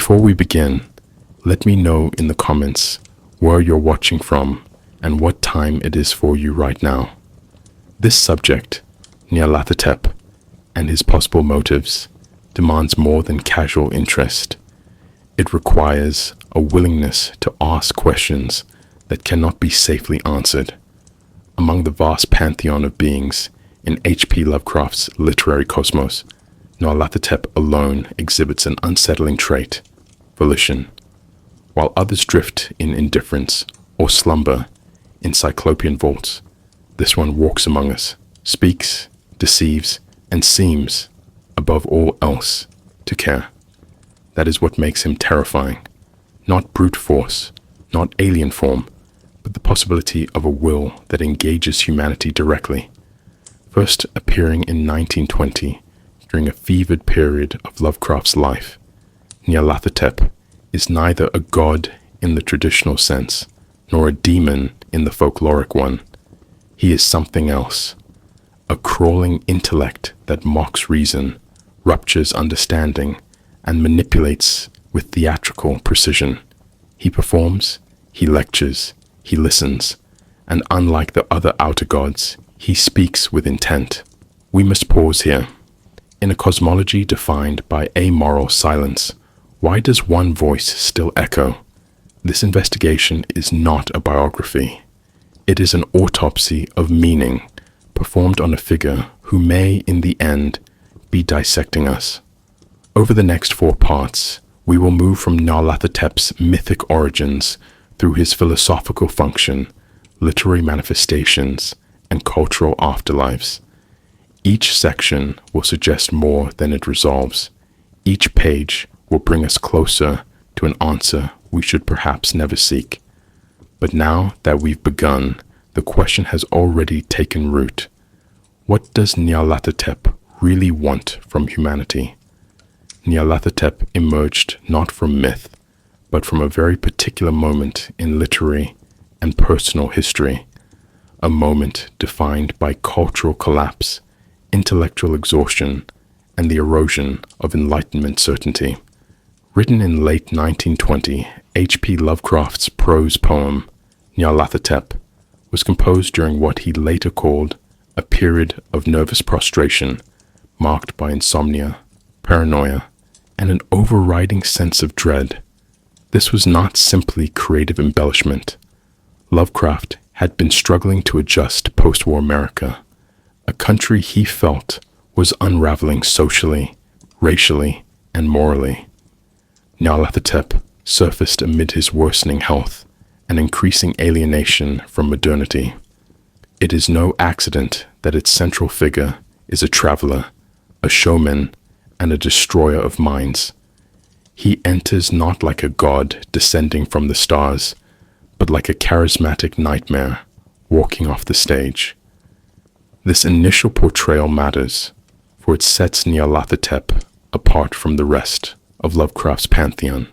Before we begin, let me know in the comments where you're watching from and what time it is for you right now. This subject, Nyarlathotep, and his possible motives, demands more than casual interest. It requires a willingness to ask questions that cannot be safely answered. Among the vast pantheon of beings in H.P. Lovecraft's literary cosmos, Nyarlathotep alone exhibits an unsettling trait, volition. While others drift in indifference or slumber in cyclopean vaults, this one walks among us, speaks, deceives, and seems, above all else, to care. That is what makes him terrifying. Not brute force, not alien form, but the possibility of a will that engages humanity directly. First appearing in 1920, during a fevered period of Lovecraft's life, Nyarlathotep is neither a god in the traditional sense, nor a demon in the folkloric one. He is something else, a crawling intellect that mocks reason, ruptures understanding, and manipulates with theatrical precision. He performs, he lectures, he listens, and unlike the other outer gods, he speaks with intent. We must pause here. In a cosmology defined by amoral silence, why does one voice still echo? This investigation is not a biography. It is an autopsy of meaning, performed on a figure who may, in the end, be dissecting us. Over the next 4 parts, we will move from Nyarlathotep's mythic origins through his philosophical function, literary manifestations, and cultural afterlives. Each section will suggest more than it resolves. Each page will bring us closer to an answer we should perhaps never seek. But now that we've begun, the question has already taken root. What does Nyarlathotep really want from humanity? Nyarlathotep emerged not from myth, but from a very particular moment in literary and personal history, a moment defined by cultural collapse, intellectual exhaustion, and the erosion of Enlightenment certainty. Written in late 1920, H.P. Lovecraft's prose poem, Nyarlathotep, was composed during what he later called a period of nervous prostration, marked by insomnia, paranoia, and an overriding sense of dread. This was not simply creative embellishment. Lovecraft had been struggling to adjust to post-war America, a country he felt was unraveling socially, racially, and morally. Nyarlathotep surfaced amid his worsening health and increasing alienation from modernity. It is no accident that its central figure is a traveler, a showman, and a destroyer of minds. He enters not like a god descending from the stars, but like a charismatic nightmare walking off the stage. This initial portrayal matters, for it sets Nyarlathotep apart from the rest of Lovecraft's pantheon,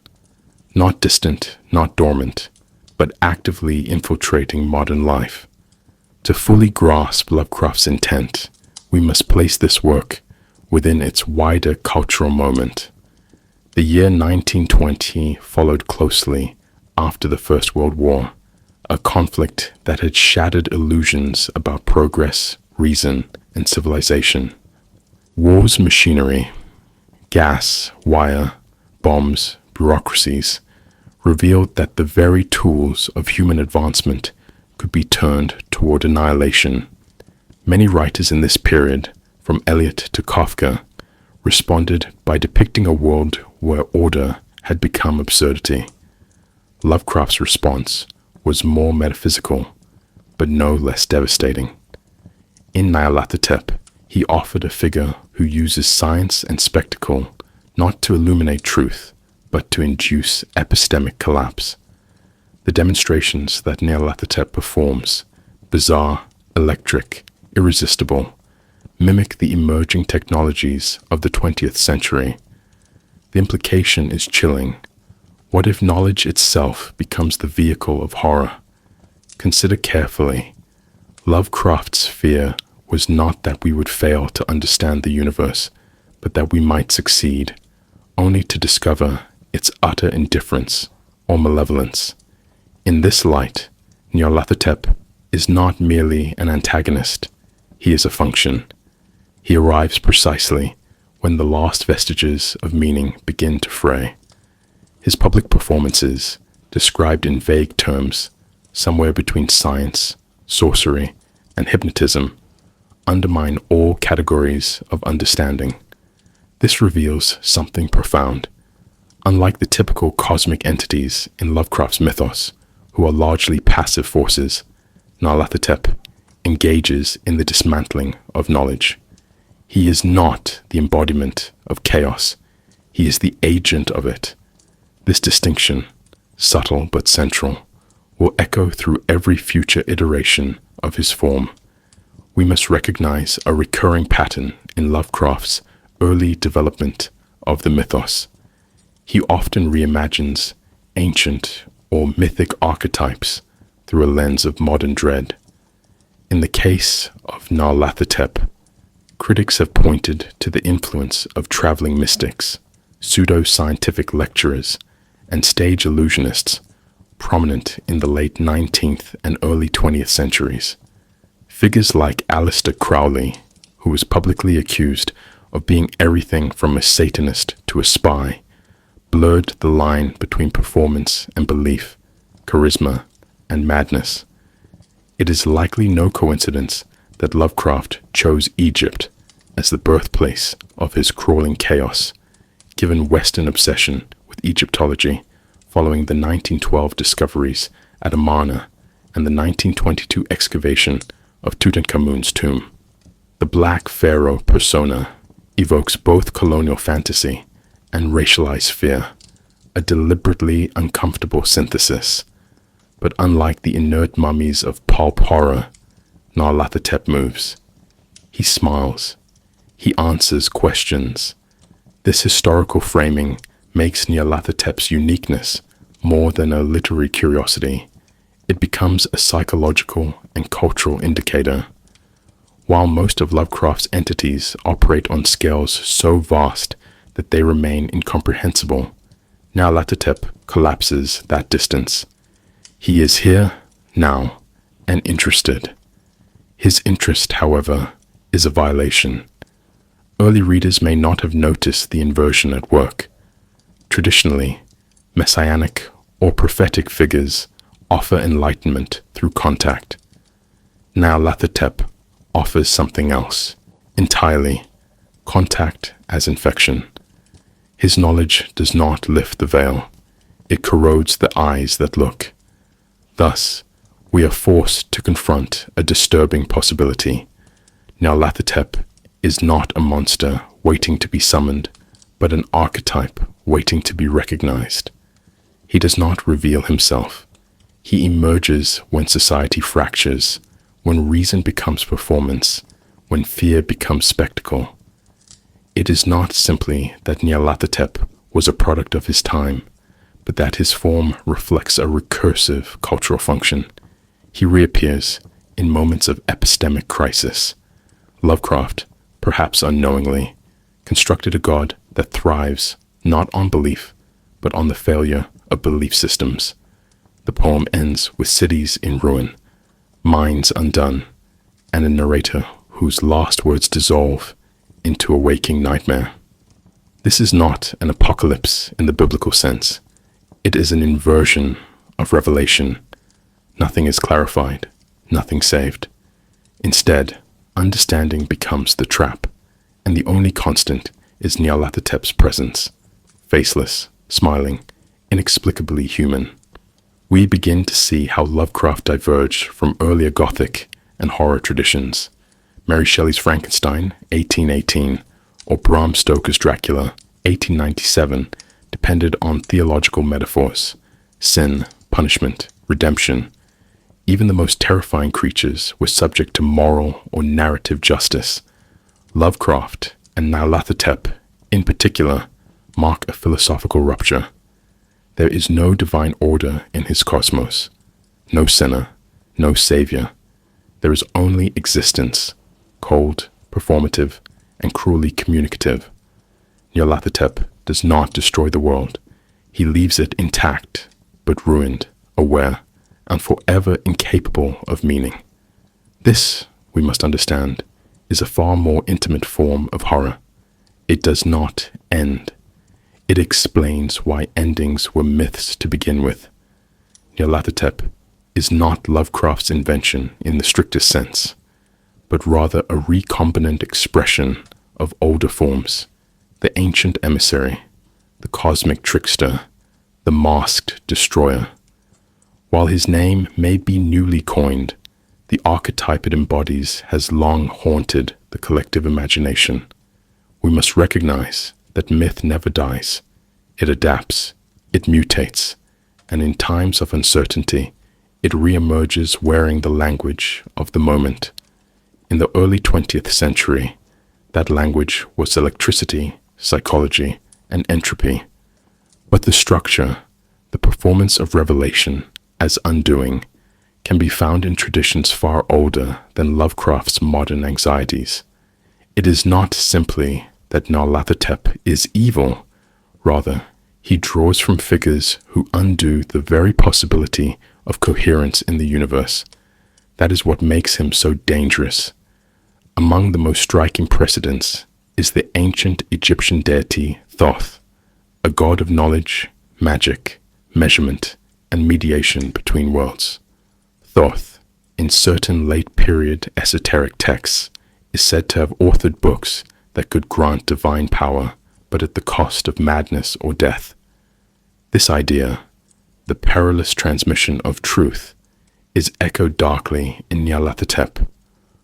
not distant, not dormant, but actively infiltrating modern life. To fully grasp Lovecraft's intent, we must place this work within its wider cultural moment. The year 1920 followed closely after the First World War, a conflict that had shattered illusions about progress, reason, and civilization. War's machinery, gas, wire, bombs, bureaucracies, revealed that the very tools of human advancement could be turned toward annihilation. Many writers in this period, from Eliot to Kafka, responded by depicting a world where order had become absurdity. Lovecraft's response was more metaphysical, but no less devastating. In Nyarlathotep, he offered a figure who uses science and spectacle not to illuminate truth, but to induce epistemic collapse. The demonstrations that Nyarlathotep performs, bizarre, electric, irresistible, mimic the emerging technologies of the 20th century. The implication is chilling. What if knowledge itself becomes the vehicle of horror? Consider carefully. Lovecraft's fear was not that we would fail to understand the universe, but that we might succeed, only to discover its utter indifference or malevolence. In this light, Nyarlathotep is not merely an antagonist, he is a function. He arrives precisely when the last vestiges of meaning begin to fray. His public performances, described in vague terms, somewhere between science, sorcery, and hypnotism, undermine all categories of understanding. This reveals something profound. Unlike the typical cosmic entities in Lovecraft's mythos, who are largely passive forces, Nyarlathotep engages in the dismantling of knowledge. He is not the embodiment of chaos, he is the agent of it. This distinction, subtle but central, will echo through every future iteration of his form. We must recognize a recurring pattern in Lovecraft's early development of the mythos. He often reimagines ancient or mythic archetypes through a lens of modern dread. In the case of Nyarlathotep, critics have pointed to the influence of traveling mystics, pseudo-scientific lecturers, and stage illusionists prominent in the late 19th and early 20th centuries. Figures like Aleister Crowley, who was publicly accused of being everything from a Satanist to a spy, blurred the line between performance and belief, charisma and madness. It is likely no coincidence that Lovecraft chose Egypt as the birthplace of his crawling chaos, given Western obsession with Egyptology following the 1912 discoveries at Amarna and the 1922 excavation of Tutankhamun's tomb. The Black Pharaoh persona evokes both colonial fantasy and racialized fear, a deliberately uncomfortable synthesis. But unlike the inert mummies of pulp horror, Nyarlathotep moves. He smiles. He answers questions. This historical framing makes Nyarlathotep's uniqueness more than a literary curiosity. It becomes a psychological and cultural indicator. While most of Lovecraft's entities operate on scales so vast that they remain incomprehensible, Nyarlathotep collapses that distance. He is here, now, and interested. His interest, however, is a violation. Early readers may not have noticed the inversion at work. Traditionally, messianic or prophetic figures offer enlightenment through contact. Nyarlathotep offers something else, entirely, contact as infection. His knowledge does not lift the veil. It corrodes the eyes that look. Thus, we are forced to confront a disturbing possibility. Nyarlathotep is not a monster waiting to be summoned, but an archetype waiting to be recognized. He does not reveal himself. He emerges when society fractures, when reason becomes performance, when fear becomes spectacle. It is not simply that Nyarlathotep was a product of his time, but that his form reflects a recursive cultural function. He reappears in moments of epistemic crisis. Lovecraft, perhaps unknowingly, constructed a god that thrives not on belief, but on the failure of belief systems. The poem ends with cities in ruin, minds undone, and a narrator whose last words dissolve into a waking nightmare. This is not an apocalypse in the biblical sense. It is an inversion of revelation. Nothing is clarified, nothing saved. Instead, understanding becomes the trap, and the only constant is Nyarlathotep's presence, faceless, smiling, inexplicably human. We begin to see how Lovecraft diverged from earlier Gothic and horror traditions. Mary Shelley's Frankenstein, 1818, or Bram Stoker's Dracula, 1897, depended on theological metaphors, sin, punishment, redemption. Even the most terrifying creatures were subject to moral or narrative justice. Lovecraft and Nyarlathotep, in particular, mark a philosophical rupture. There is no divine order in his cosmos, no sinner, no savior. There is only existence, cold, performative, and cruelly communicative. Nyarlathotep does not destroy the world. He leaves it intact, but ruined, aware, and forever incapable of meaning. This, we must understand, is a far more intimate form of horror. It does not end. It explains why endings were myths to begin with. Nyarlathotep is not Lovecraft's invention in the strictest sense, but rather a recombinant expression of older forms, the ancient emissary, the cosmic trickster, the masked destroyer. While his name may be newly coined, the archetype it embodies has long haunted the collective imagination. We must recognize that myth never dies. It adapts, it mutates, and in times of uncertainty, it reemerges wearing the language of the moment. In the early 20th century, that language was electricity, psychology, and entropy. But the structure, the performance of revelation as undoing, can be found in traditions far older than Lovecraft's modern anxieties. It is not simply that Nyarlathotep is evil, rather, he draws from figures who undo the very possibility of coherence in the universe. That is what makes him so dangerous. Among the most striking precedents is the ancient Egyptian deity Thoth, a god of knowledge, magic, measurement, and mediation between worlds. Thoth, in certain late-period esoteric texts, is said to have authored books that could grant divine power, but at the cost of madness or death. This idea, the perilous transmission of truth, is echoed darkly in Nyarlathotep,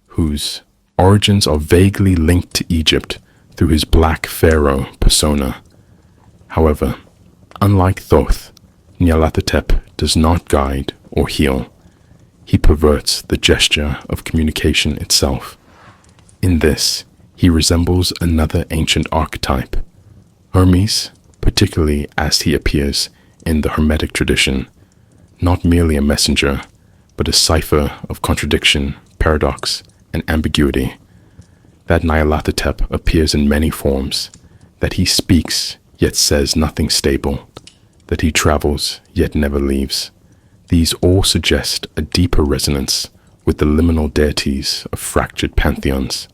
whose origins are vaguely linked to Egypt through his Black Pharaoh persona. However, unlike Thoth, Nyarlathotep does not guide or heal. He perverts the gesture of communication itself. In this, he resembles another ancient archetype, Hermes, particularly as he appears in the Hermetic tradition, not merely a messenger, but a cipher of contradiction, paradox, and ambiguity. That Nyarlathotep appears in many forms, that he speaks yet says nothing stable, that he travels yet never leaves. These all suggest a deeper resonance with the liminal deities of fractured pantheons.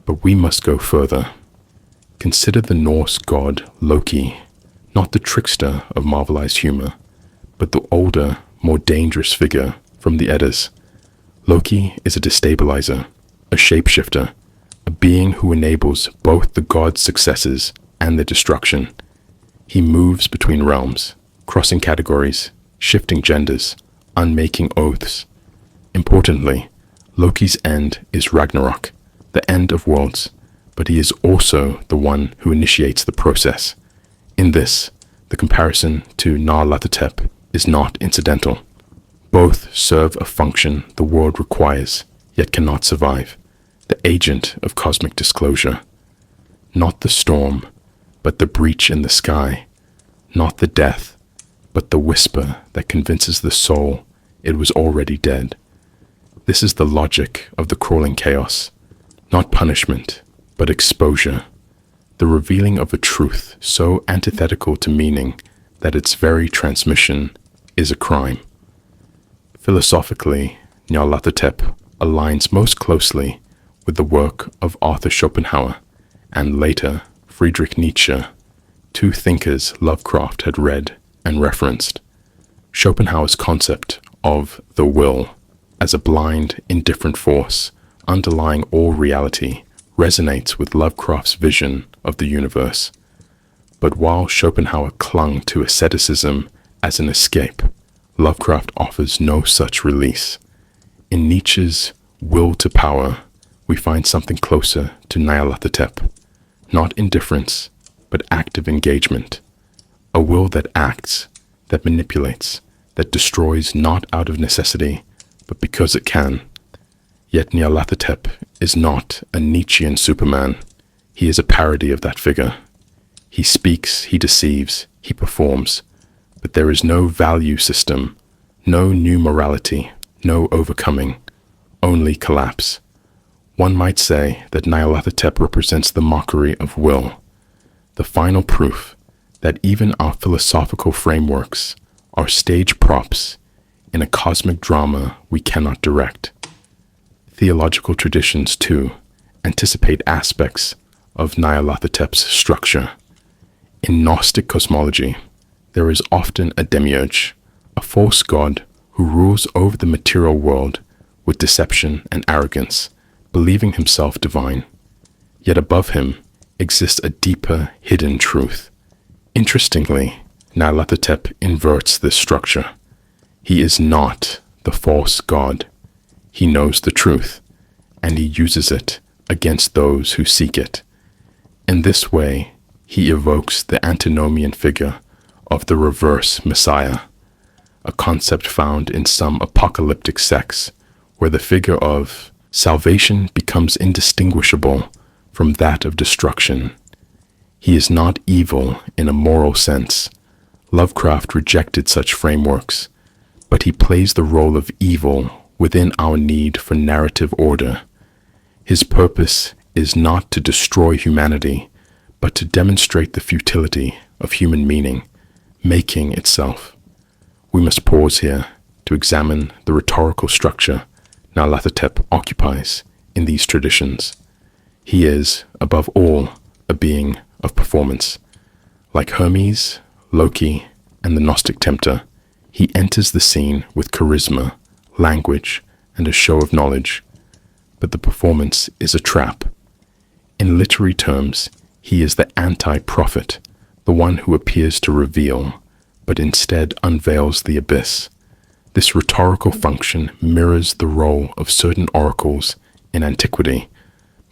But we must go further. Consider the Norse god Loki, not the trickster of marvelized humor, but the older, more dangerous figure from the Eddas. Loki is a destabilizer, a shapeshifter, a being who enables both the gods' successes and their destruction. He moves between realms, crossing categories, shifting genders, unmaking oaths. Importantly, Loki's end is Ragnarok, the end of worlds, but he is also the one who initiates the process. In this, the comparison to Nyarlathotep is not incidental. Both serve a function the world requires, yet cannot survive, the agent of cosmic disclosure. Not the storm, but the breach in the sky. Not the death, but the whisper that convinces the soul it was already dead. This is the logic of the crawling chaos. Not punishment, but exposure. The revealing of a truth so antithetical to meaning that its very transmission is a crime. Philosophically, Nyarlathotep aligns most closely with the work of Arthur Schopenhauer and later Friedrich Nietzsche, two thinkers Lovecraft had read and referenced. Schopenhauer's concept of the will as a blind, indifferent force underlying all reality resonates with Lovecraft's vision of the universe. But while Schopenhauer clung to asceticism as an escape, Lovecraft offers no such release. In Nietzsche's will to power, we find something closer to Nyarlathotep, not indifference, but active engagement. A will that acts, that manipulates, that destroys not out of necessity, but because it can. Yet Nyarlathotep is not a Nietzschean Superman. He is a parody of that figure. He speaks, he deceives, he performs, but there is no value system, no new morality, no overcoming, only collapse. One might say that Nyarlathotep represents the mockery of will, the final proof that even our philosophical frameworks are stage props in a cosmic drama we cannot direct. Theological traditions, too, anticipate aspects of Nyarlathotep's structure. In Gnostic cosmology, there is often a demiurge, a false god who rules over the material world with deception and arrogance, believing himself divine. Yet above him exists a deeper, hidden truth. Interestingly, Nyarlathotep inverts this structure. He is not the false god. He knows the truth, and he uses it against those who seek it. In this way, he evokes the antinomian figure of the reverse Messiah, a concept found in some apocalyptic sects where the figure of salvation becomes indistinguishable from that of destruction. He is not evil in a moral sense. Lovecraft rejected such frameworks, but he plays the role of evil within our need for narrative order. His purpose is not to destroy humanity, but to demonstrate the futility of human meaning, making itself. We must pause here to examine the rhetorical structure Nyarlathotep occupies in these traditions. He is, above all, a being of performance. Like Hermes, Loki, and the Gnostic tempter, he enters the scene with charisma, language, and a show of knowledge. But the performance is a trap. In literary terms, he is the anti-prophet, the one who appears to reveal, but instead unveils the abyss. This rhetorical function mirrors the role of certain oracles in antiquity,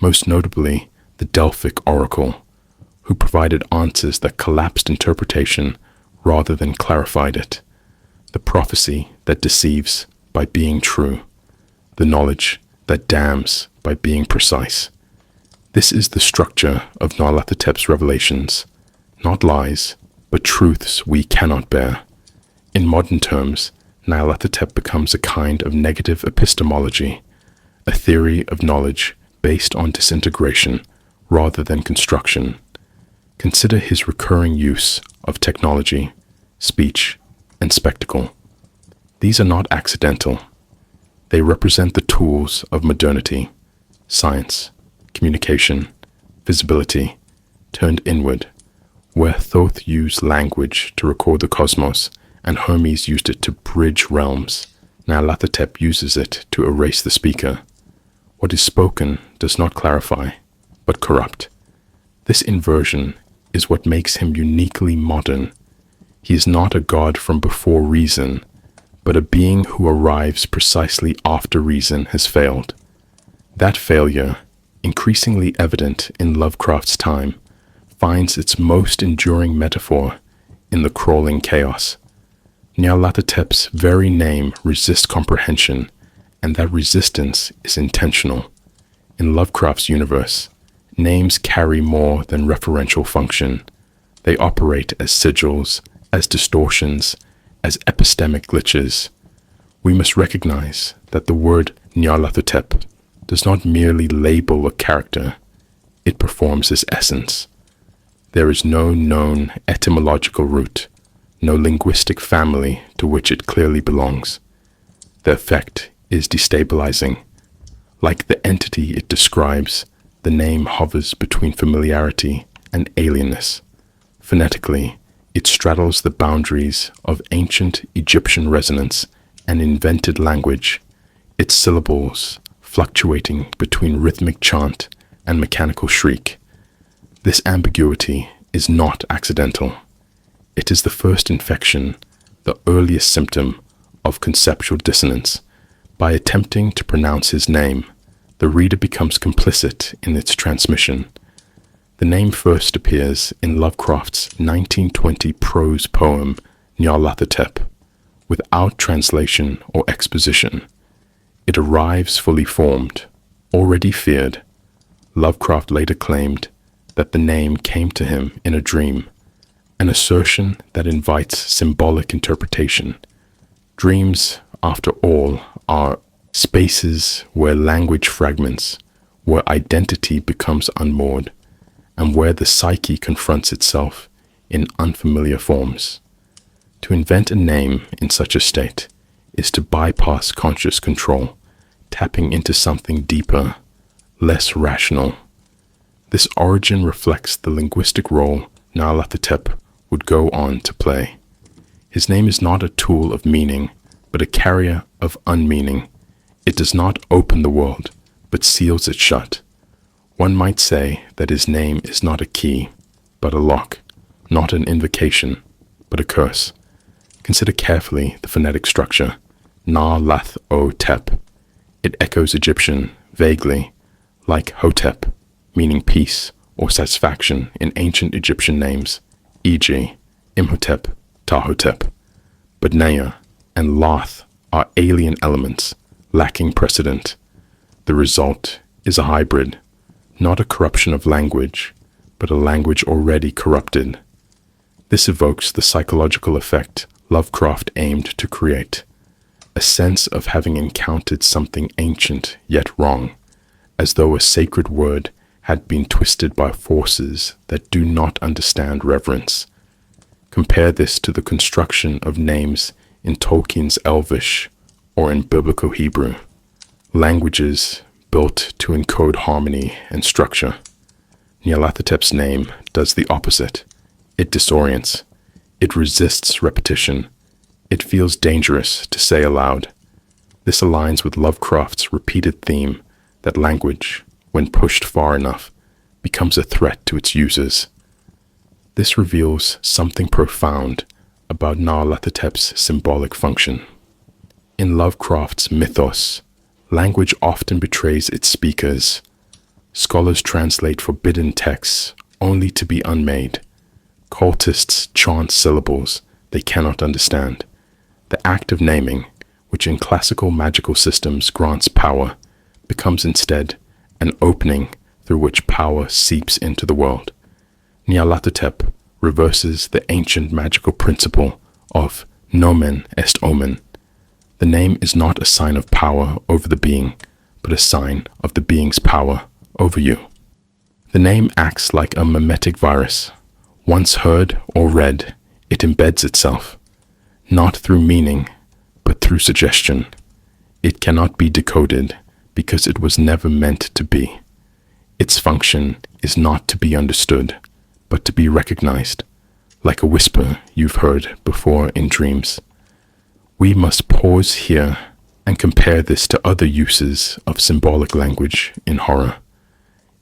most notably the Delphic oracle, who provided answers that collapsed interpretation rather than clarified it. The prophecy that deceives by being true, the knowledge that damns by being precise. This is the structure of Nyarlathotep's revelations, not lies, but truths we cannot bear. In modern terms, Nyarlathotep becomes a kind of negative epistemology, a theory of knowledge based on disintegration rather than construction. Consider his recurring use of technology, speech, and spectacle. These are not accidental. They represent the tools of modernity, science, communication, visibility, turned inward, where Thoth used language to record the cosmos and Hermes used it to bridge realms. Nyarlathotep uses it to erase the speaker. What is spoken does not clarify, but corrupt. This inversion is what makes him uniquely modern. He is not a god from before reason, but a being who arrives precisely after reason has failed. That failure, increasingly evident in Lovecraft's time, finds its most enduring metaphor in the crawling chaos. Nyarlathotep's very name resists comprehension, and that resistance is intentional. In Lovecraft's universe, names carry more than referential function. They operate as sigils, as distortions, as epistemic glitches. We must recognize that the word Nyarlathotep does not merely label a character, it performs his essence. There is no known etymological root, no linguistic family to which it clearly belongs. The effect is destabilizing. Like the entity it describes, the name hovers between familiarity and alienness. Phonetically, it straddles the boundaries of ancient Egyptian resonance and invented language, its syllables fluctuating between rhythmic chant and mechanical shriek. This ambiguity is not accidental. It is the first infection, the earliest symptom of conceptual dissonance. By attempting to pronounce his name, the reader becomes complicit in its transmission. The name first appears in Lovecraft's 1920 prose poem Nyarlathotep, without translation or exposition. It arrives fully formed, already feared. Lovecraft later claimed that the name came to him in a dream, an assertion that invites symbolic interpretation. Dreams, after all, are spaces where language fragments, where identity becomes unmoored, and where the psyche confronts itself in unfamiliar forms. To invent a name in such a state is to bypass conscious control, tapping into something deeper, less rational. This origin reflects the linguistic role Nyarlathotep would go on to play. His name is not a tool of meaning, but a carrier of unmeaning. It does not open the world, but seals it shut. One might say that his name is not a key, but a lock, not an invocation, but a curse. Consider carefully the phonetic structure, Nyarlathotep. It echoes Egyptian, vaguely, like Hotep, meaning peace or satisfaction in ancient Egyptian names, e.g., Imhotep, Ptahhotep. But Naya and Lath are alien elements, lacking precedent. The result is a hybrid, not a corruption of language, but a language already corrupted. This evokes the psychological effect Lovecraft aimed to create, a sense of having encountered something ancient yet wrong, as though a sacred word had been twisted by forces that do not understand reverence. Compare this to the construction of names in Tolkien's Elvish or in Biblical Hebrew, languages built to encode harmony and structure. Nyarlathotep's name does the opposite. It disorients. It resists repetition. It feels dangerous to say aloud. This aligns with Lovecraft's repeated theme that language, when pushed far enough, becomes a threat to its users. This reveals something profound about Nyarlathotep's symbolic function. In Lovecraft's Mythos, language often betrays its speakers. Scholars translate forbidden texts only to be unmade. Cultists chant syllables they cannot understand. The act of naming, which in classical magical systems grants power, becomes instead an opening through which power seeps into the world. Nyarlathotep reverses the ancient magical principle of nomen est omen. The name is not a sign of power over the being, but a sign of the being's power over you. The name acts like a mimetic virus. Once heard or read, it embeds itself, not through meaning, but through suggestion. It cannot be decoded because it was never meant to be. Its function is not to be understood, but to be recognized, like a whisper you've heard before in dreams. We must pause here and compare this to other uses of symbolic language in horror.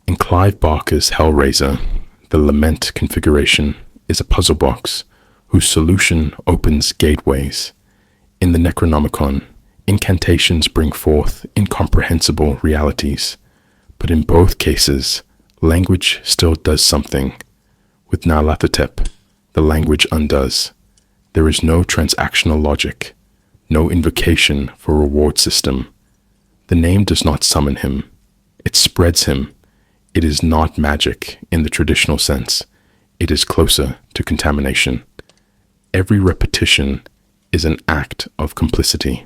In Clive Barker's Hellraiser, the lament configuration is a puzzle box whose solution opens gateways. In the Necronomicon, incantations bring forth incomprehensible realities, but in both cases, language still does something. With Nyarlathotep, the language undoes. There is no transactional logic, no invocation for a reward system. The name does not summon him, it spreads him. It is not magic in the traditional sense. It is closer to contamination. Every repetition is an act of complicity.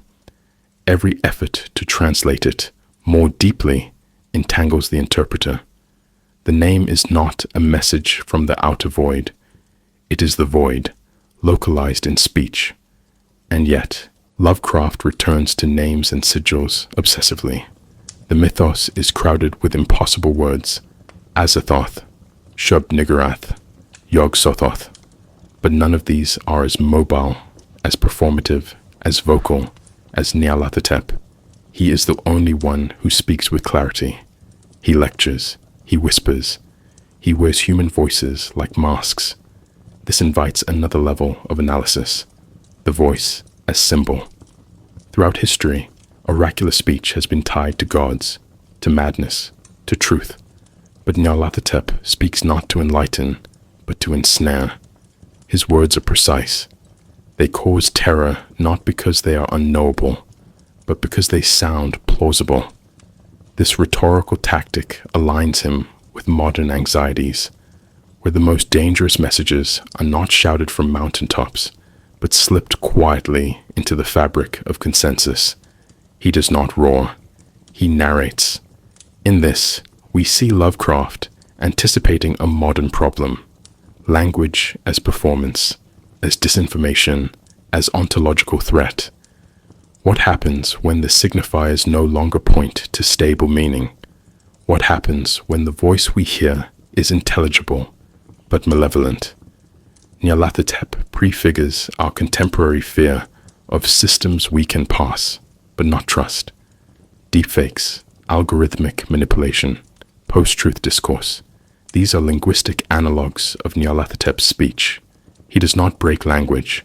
Every effort to translate it more deeply entangles the interpreter. The name is not a message from the outer void. It is the void, localized in speech. And yet, Lovecraft returns to names and sigils obsessively. The mythos is crowded with impossible words, Azathoth, Shub-Niggurath, Yog-Sothoth, but none of these are as mobile, as performative, as vocal as Nyarlathotep. He is the only one who speaks with clarity. He lectures, he whispers, he wears human voices like masks. This invites another level of analysis, the voice as symbol. Throughout history, oracular speech has been tied to gods, to madness, to truth. But Nyarlathotep speaks not to enlighten, but to ensnare. His words are precise. They cause terror not because they are unknowable, but because they sound plausible. This rhetorical tactic aligns him with modern anxieties, where the most dangerous messages are not shouted from mountaintops, but slipped quietly into the fabric of consensus. He does not roar. He narrates. In this, we see Lovecraft anticipating a modern problem. language as performance, as disinformation, as ontological threat. What happens when the signifiers no longer point to stable meaning? What happens when the voice we hear is intelligible but malevolent? Nyarlathotep prefigures our contemporary fear of systems we can pass but not trust. Deepfakes, algorithmic manipulation, post-truth discourse. These are linguistic analogues of Nyarlathotep's speech. He does not break language.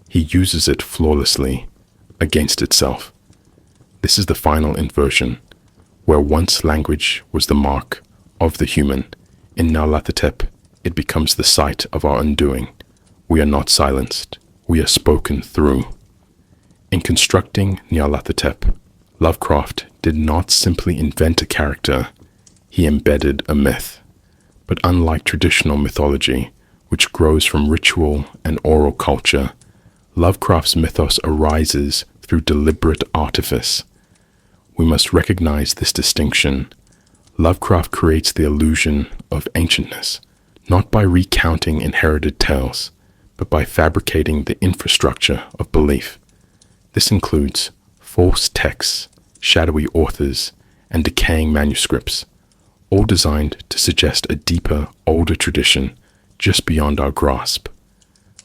He uses it flawlessly against itself. This is the final inversion, where once language was the mark of the human. In Nyarlathotep, it becomes the site of our undoing. We are not silenced. We are spoken through. In constructing Nyarlathotep, Lovecraft did not simply invent a character, he embedded a myth. But unlike traditional mythology, which grows from ritual and oral culture, Lovecraft's mythos arises through deliberate artifice. We must recognize this distinction. Lovecraft creates the illusion of ancientness, not by recounting inherited tales, but by fabricating the infrastructure of belief. This includes false texts, shadowy authors, and decaying manuscripts, all designed to suggest a deeper, older tradition just beyond our grasp.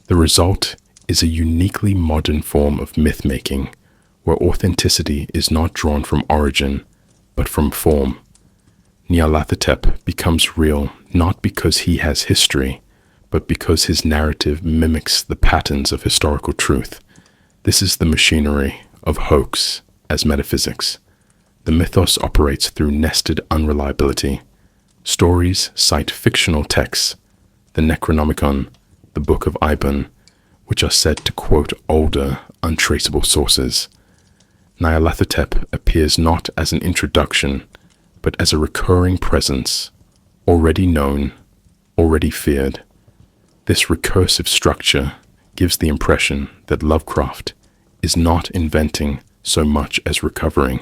The result is a uniquely modern form of myth-making, where authenticity is not drawn from origin, but from form. Nyarlathotep becomes real not because he has history, but because his narrative mimics the patterns of historical truth. This is the machinery of hoax as metaphysics. The mythos operates through nested unreliability. Stories cite fictional texts, the Necronomicon, the Book of Ibon, which are said to quote older, untraceable sources. Nyarlathotep appears not as an introduction, but as a recurring presence, already known, already feared. This recursive structure gives the impression that Lovecraft is not inventing so much as recovering.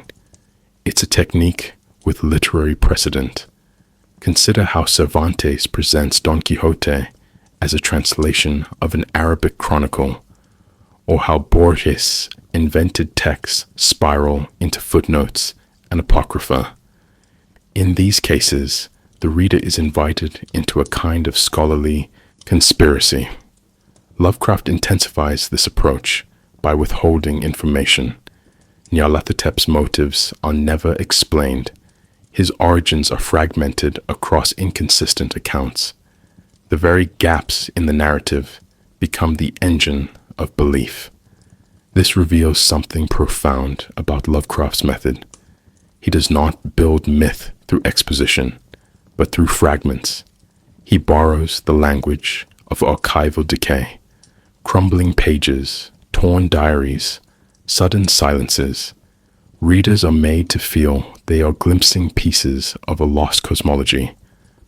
It's a technique with literary precedent. Consider how Cervantes presents Don Quixote as a translation of an Arabic chronicle, or how Borges invented texts spiral into footnotes and apocrypha. In these cases, the reader is invited into a kind of scholarly conspiracy. Lovecraft intensifies this approach by withholding information. Nyarlathotep's motives are never explained. His origins are fragmented across inconsistent accounts. The very gaps in the narrative become the engine of belief. This reveals something profound about Lovecraft's method. He does not build myth through exposition, but through fragments. He borrows the language of archival decay, crumbling pages, torn diaries, sudden silences. Readers are made to feel they are glimpsing pieces of a lost cosmology,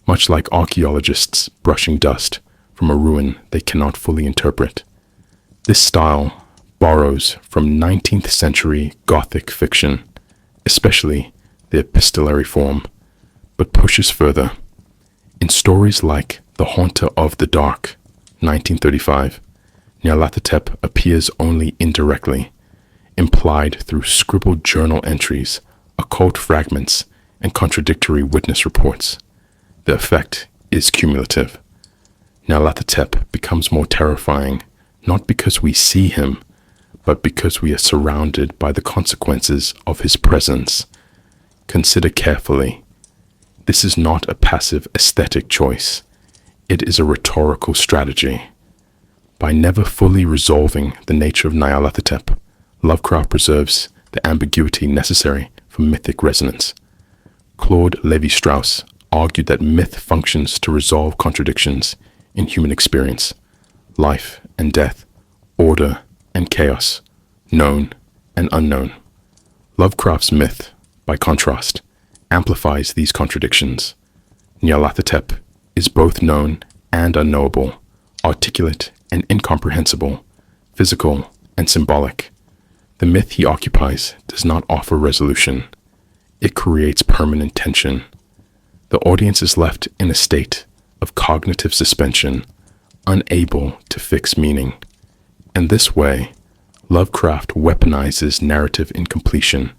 much like archaeologists brushing dust from a ruin they cannot fully interpret. This style borrows from 19th century Gothic fiction, especially the epistolary form, but pushes further. In stories like The Haunter of the Dark, 1935, Nyarlathotep appears only indirectly, implied through scribbled journal entries, occult fragments, and contradictory witness reports. The effect is cumulative. Nyarlathotep becomes more terrifying, not because we see him, but because we are surrounded by the consequences of his presence. Consider carefully. This is not a passive aesthetic choice. It is a rhetorical strategy. By never fully resolving the nature of Nyarlathotep, Lovecraft preserves the ambiguity necessary for mythic resonance. Claude Lévi-Strauss argued that myth functions to resolve contradictions in human experience, life and death, order and chaos, known and unknown. Lovecraft's myth, by contrast, amplifies these contradictions. Nyarlathotep is both known and unknowable, articulate and incomprehensible, physical and symbolic. The myth he occupies does not offer resolution. It creates permanent tension. The audience is left in a state of cognitive suspension, unable to fix meaning. In this way, Lovecraft weaponizes narrative incompletion.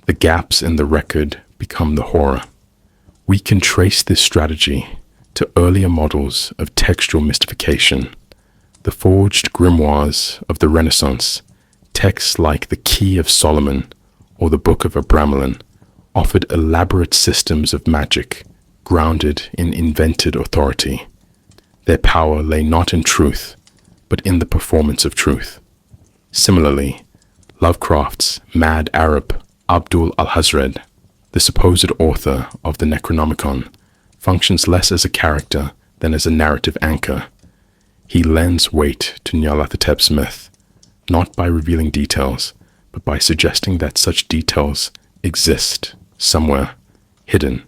The gaps in the record become the horror. We can trace this strategy to earlier models of textual mystification. The forged grimoires of the Renaissance, texts like the Key of Solomon or the Book of Abramelin, offered elaborate systems of magic grounded in invented authority. Their power lay not in truth, but in the performance of truth. Similarly, Lovecraft's mad Arab Abdul al-Hazred, the supposed author of the Necronomicon, functions less as a character than as a narrative anchor. He lends weight to Nyarlathotep's myth, not by revealing details, but by suggesting that such details exist somewhere, hidden.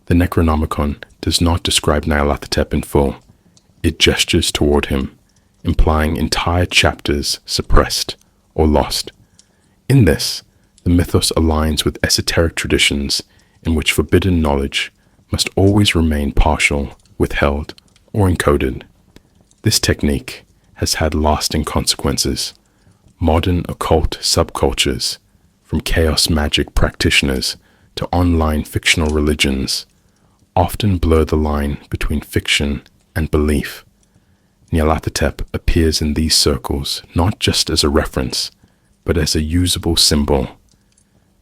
The Necronomicon does not describe Nyarlathotep in full. It gestures toward him, implying entire chapters suppressed or lost. In this, the mythos aligns with esoteric traditions in which forbidden knowledge must always remain partial, withheld, or encoded. This technique has had lasting consequences. Modern occult subcultures, from chaos magic practitioners to online fictional religions, often blur the line between fiction and belief. Nyarlathotep appears in these circles not just as a reference, but as a usable symbol.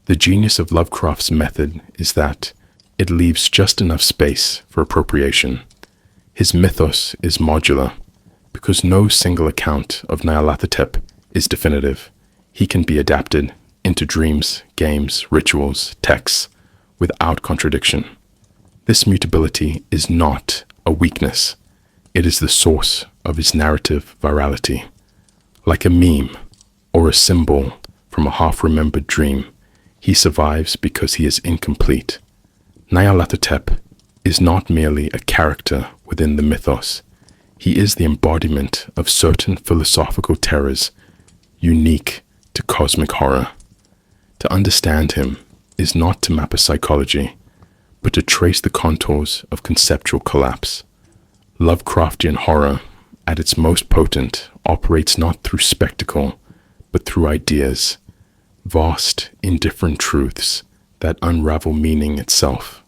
The genius of Lovecraft's method is that it leaves just enough space for appropriation. His mythos is modular. Because no single account of Nyarlathotep is definitive, he can be adapted into dreams, games, rituals, texts, without contradiction. This mutability is not a weakness. It is the source of his narrative virality. Like a meme or a symbol from a half-remembered dream, he survives because he is incomplete. Nyarlathotep is not merely a character within the mythos. He is the embodiment of certain philosophical terrors unique to cosmic horror. To understand him is not to map a psychology, but to trace the contours of conceptual collapse. Lovecraftian horror, at its most potent, operates not through spectacle, but through ideas, vast, indifferent truths that unravel meaning itself.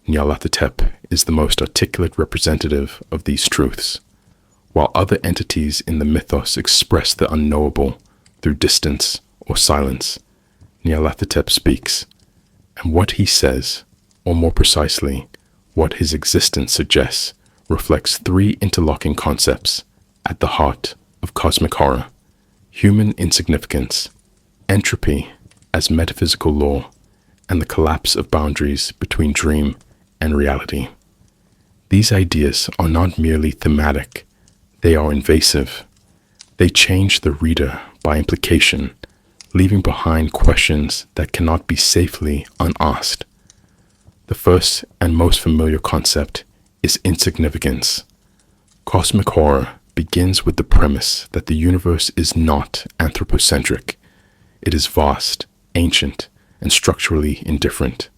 Nyarlathotep is the most articulate representative of these truths. While other entities in the mythos express the unknowable through distance or silence, Nyarlathotep speaks, and what he says, or more precisely, what his existence suggests, reflects three interlocking concepts at the heart of cosmic horror: human insignificance, entropy as metaphysical law, and the collapse of boundaries between dream and reality. These ideas are not merely thematic, they are invasive. They change the reader by implication, leaving behind questions that cannot be safely unasked. The first and most familiar concept is insignificance. Cosmic horror begins with the premise that the universe is not anthropocentric. It is vast, ancient, and structurally indifferent.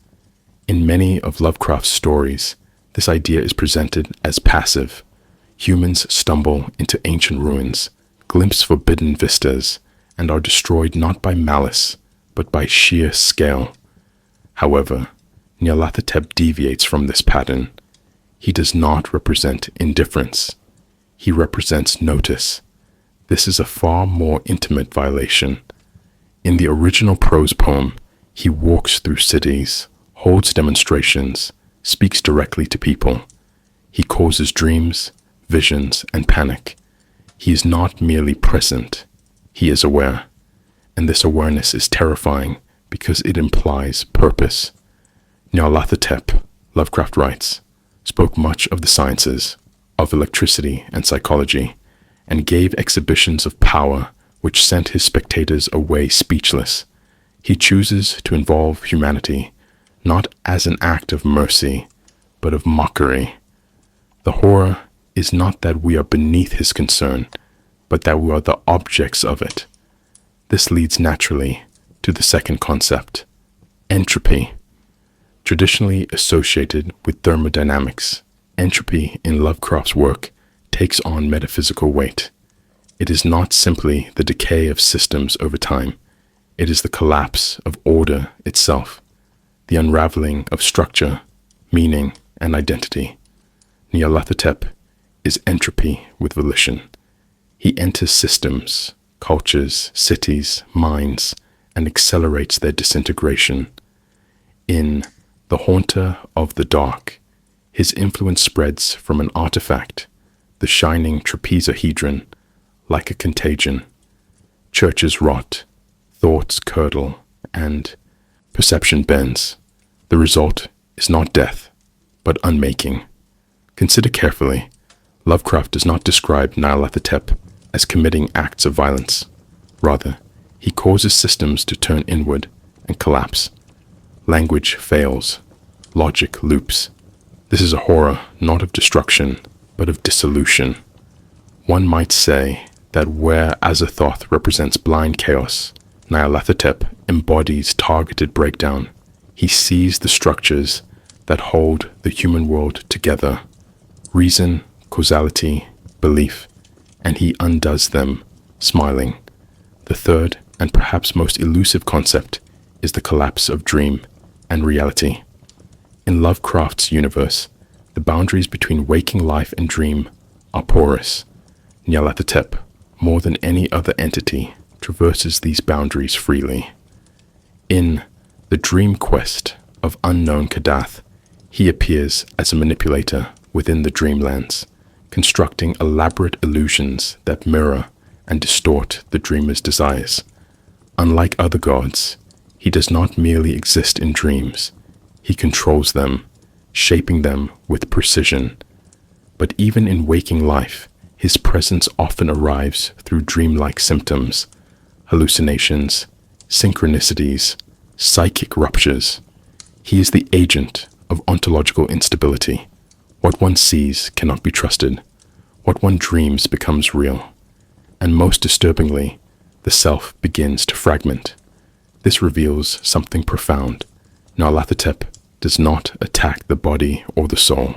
In many of Lovecraft's stories, this idea is presented as passive. Humans stumble into ancient ruins, glimpse forbidden vistas, and are destroyed not by malice, but by sheer scale. However, Nyarlathotep deviates from this pattern. He does not represent indifference. He represents notice. This is a far more intimate violation. In the original prose poem, he walks through cities, holds demonstrations, speaks directly to people. He causes dreams, visions, and panic. He is not merely present, he is aware. And this awareness is terrifying because it implies purpose. Nyarlathotep, Lovecraft writes, spoke much of the sciences, of electricity and psychology, and gave exhibitions of power which sent his spectators away speechless. He chooses to involve humanity, not as an act of mercy, but of mockery. The horror is not that we are beneath his concern, but that we are the objects of it. This leads naturally to the second concept, entropy. Traditionally associated with thermodynamics, entropy in Lovecraft's work takes on metaphysical weight. It is not simply the decay of systems over time. It is the collapse of order itself, the unraveling of structure, meaning, and identity. Nyarlathotep is entropy with volition. He enters systems, cultures, cities, minds, and accelerates their disintegration. In The Haunter of the Dark, his influence spreads from an artifact, the shining trapezohedron, like a contagion. Churches rot, thoughts curdle, and perception bends. The result is not death, but unmaking. Consider carefully. Lovecraft does not describe Nyarlathotep as committing acts of violence. Rather, he causes systems to turn inward and collapse. Language fails. Logic loops. This is a horror not of destruction, but of dissolution. One might say that where Azathoth represents blind chaos, Nyarlathotep embodies targeted breakdown. He sees the structures that hold the human world together: reason, causality, belief, and he undoes them, smiling. The third, and perhaps most elusive concept, is the collapse of dream and reality. In Lovecraft's universe, the boundaries between waking life and dream are porous. Nyarlathotep, more than any other entity, traverses these boundaries freely. In The Dream Quest of Unknown Kadath, he appears as a manipulator within the dreamlands, constructing elaborate illusions that mirror and distort the dreamer's desires. Unlike other gods, he does not merely exist in dreams. He controls them, shaping them with precision. But even in waking life, his presence often arrives through dreamlike symptoms, hallucinations, synchronicities, psychic ruptures. He is the agent of ontological instability. What one sees cannot be trusted. What one dreams becomes real. And most disturbingly, the self begins to fragment. This reveals something profound. Nyarlathotep does not attack the body or the soul.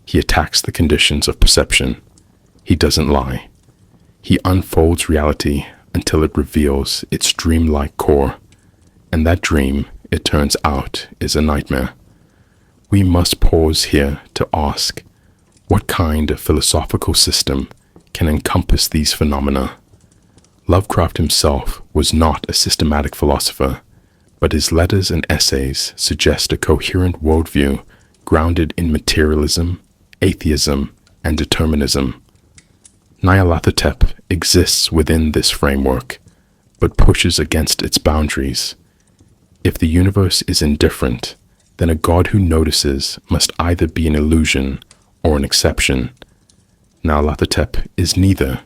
He attacks the conditions of perception. He doesn't lie. He unfolds reality until it reveals its dreamlike core. And that dream, it turns out, is a nightmare. We must pause here to ask, what kind of philosophical system can encompass these phenomena? Lovecraft himself was not a systematic philosopher, but his letters and essays suggest a coherent worldview grounded in materialism, atheism, and determinism. Nyarlathotep exists within this framework, but pushes against its boundaries. If the universe is indifferent, then a god who notices must either be an illusion or an exception. Nyarlathotep is neither.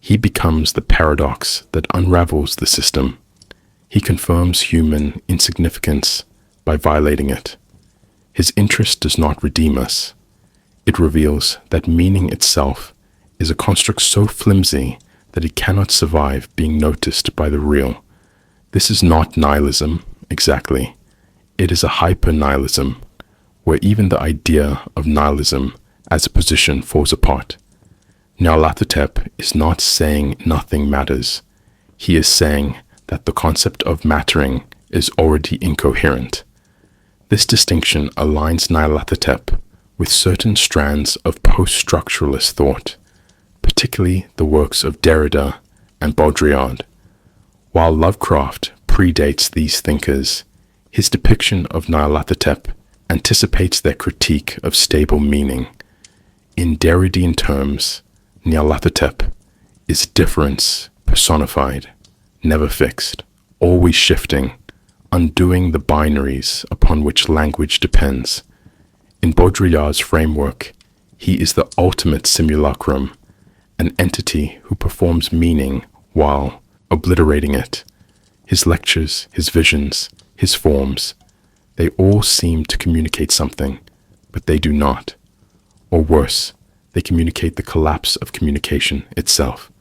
He becomes the paradox that unravels the system. He confirms human insignificance by violating it. His interest does not redeem us. It reveals that meaning itself is a construct so flimsy that it cannot survive being noticed by the real. This is not nihilism, exactly. It is a hyper-nihilism, where even the idea of nihilism as a position falls apart. Nyarlathotep is not saying nothing matters. He is saying that the concept of mattering is already incoherent. This distinction aligns Nyarlathotep with certain strands of post-structuralist thought, particularly the works of Derrida and Baudrillard. While Lovecraft predates these thinkers, his depiction of Nyarlathotep anticipates their critique of stable meaning. In Derridean terms, Nyarlathotep is difference personified, never fixed, always shifting, undoing the binaries upon which language depends. In Baudrillard's framework, he is the ultimate simulacrum, an entity who performs meaning while obliterating it. His lectures, his visions, his forms, they all seem to communicate something, but they do not. Or worse, they communicate the collapse of communication itself.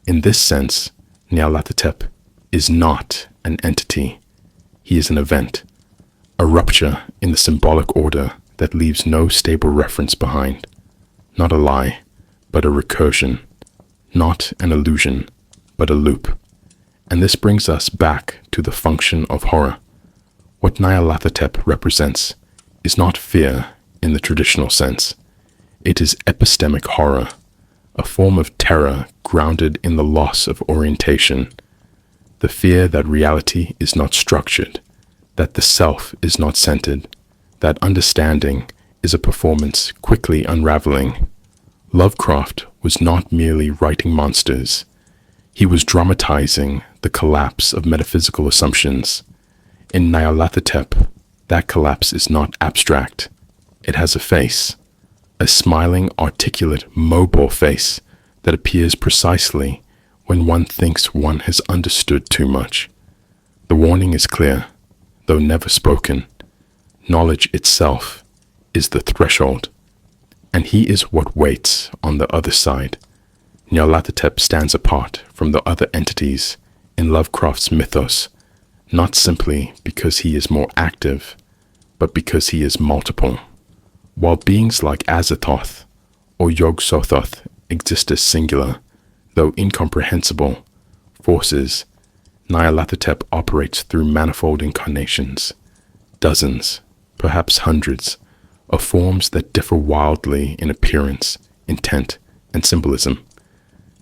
In this sense, Nyarlathotep is not an entity. He is an event, a rupture in the symbolic order that leaves no stable reference behind. Not a lie, but a recursion, not an illusion, but a loop. And this brings us back to the function of horror. What Nyarlathotep represents is not fear in the traditional sense. It is epistemic horror, a form of terror grounded in the loss of orientation, the fear that reality is not structured, that the self is not centered, that understanding is a performance quickly unraveling. Lovecraft was not merely writing monsters. He was dramatizing the collapse of metaphysical assumptions. In Nyarlathotep, that collapse is not abstract. It has a face, a smiling, articulate, mobile face that appears precisely when one thinks one has understood too much. The warning is clear, though never spoken. Knowledge itself is the threshold, and he is what waits on the other side. Nyarlathotep stands apart from the other entities in Lovecraft's mythos, not simply because he is more active, but because he is multiple. While beings like Azathoth or Yog-Sothoth exist as singular, though incomprehensible, forces, Nyarlathotep operates through manifold incarnations, dozens, perhaps hundreds, of forms that differ wildly in appearance, intent, and symbolism.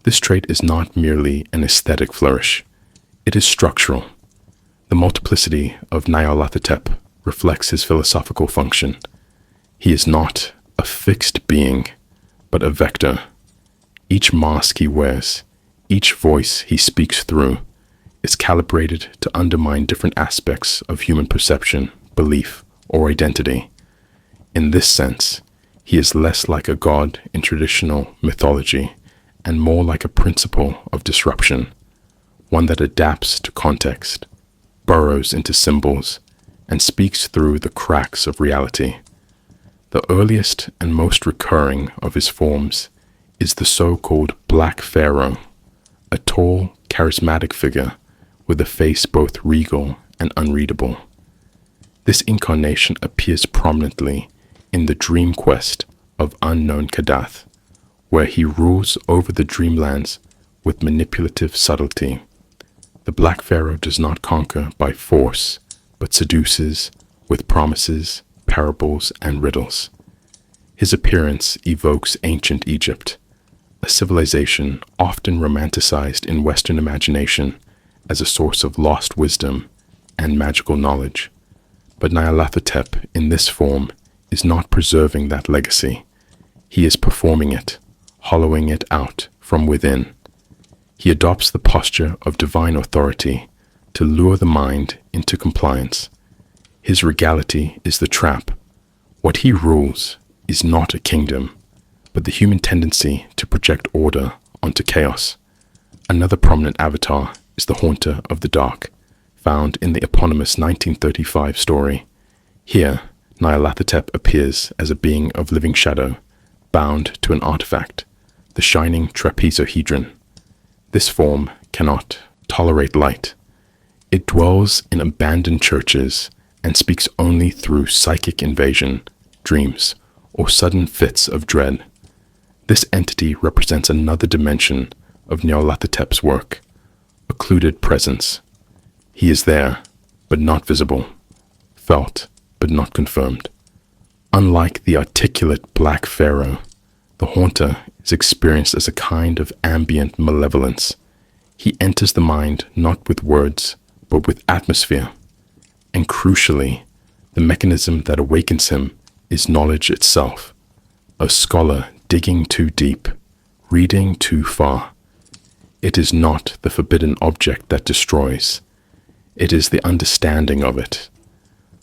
This trait is not merely an aesthetic flourish, it is structural. The multiplicity of Nyarlathotep reflects his philosophical function. He is not a fixed being, but a vector. Each mask he wears, each voice he speaks through, is calibrated to undermine different aspects of human perception, belief, or identity. In this sense, he is less like a god in traditional mythology and more like a principle of disruption, one that adapts to context, burrows into symbols, and speaks through the cracks of reality. The earliest and most recurring of his forms is the so-called Black Pharaoh, a tall, charismatic figure with a face both regal and unreadable. This incarnation appears prominently in the dream quest of unknown Kadath, where he rules over the dreamlands with manipulative subtlety. The Black Pharaoh does not conquer by force, but seduces with promises, parables, and riddles. His appearance evokes ancient Egypt, a civilization often romanticized in Western imagination as a source of lost wisdom and magical knowledge. But Nyarlathotep in this form is not preserving that legacy. He is performing it, hollowing it out from within. He adopts the posture of divine authority to lure the mind into compliance. His regality is the trap. What he rules is not a kingdom, but the human tendency to project order onto chaos. Another prominent avatar is the Haunter of the Dark, found in the eponymous 1935 story. Here, Nyarlathotep appears as a being of living shadow, bound to an artifact, the shining trapezohedron. This form cannot tolerate light. It dwells in abandoned churches and speaks only through psychic invasion, dreams, or sudden fits of dread. This entity represents another dimension of Nyarlathotep's work, occluded presence. He is there, but not visible, felt, but not confirmed. Unlike the articulate Black Pharaoh, the Haunter is experienced as a kind of ambient malevolence. He enters the mind not with words, but with atmosphere. And crucially, the mechanism that awakens him is knowledge itself, a scholar digging too deep, reading too far. It is not the forbidden object that destroys. It is the understanding of it.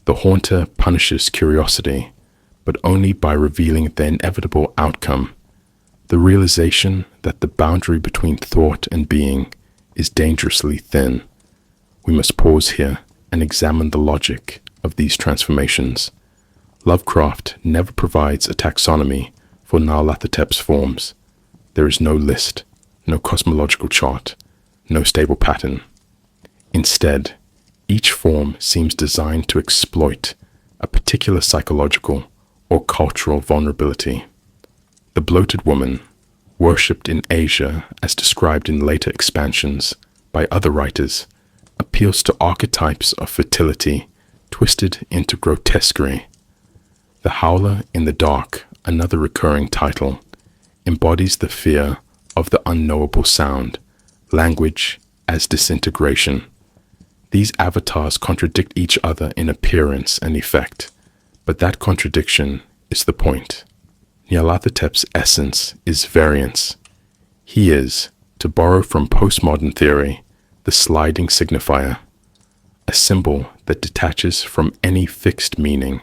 The Haunter punishes curiosity, but only by revealing the inevitable outcome, the realization that the boundary between thought and being is dangerously thin. We must pause here and examine the logic of these transformations. Lovecraft never provides a taxonomy for Nyarlathotep's forms. There is no list, no cosmological chart, no stable pattern. Instead, each form seems designed to exploit a particular psychological or cultural vulnerability. The bloated woman, worshipped in Asia as described in later expansions by other writers, appeals to archetypes of fertility twisted into grotesquerie. The Howler in the Dark, another recurring title, embodies the fear of the unknowable sound, language as disintegration. These avatars contradict each other in appearance and effect, but that contradiction is the point. Nyarlathotep's essence is variance. He is, to borrow from postmodern theory, the sliding signifier, a symbol that detaches from any fixed meaning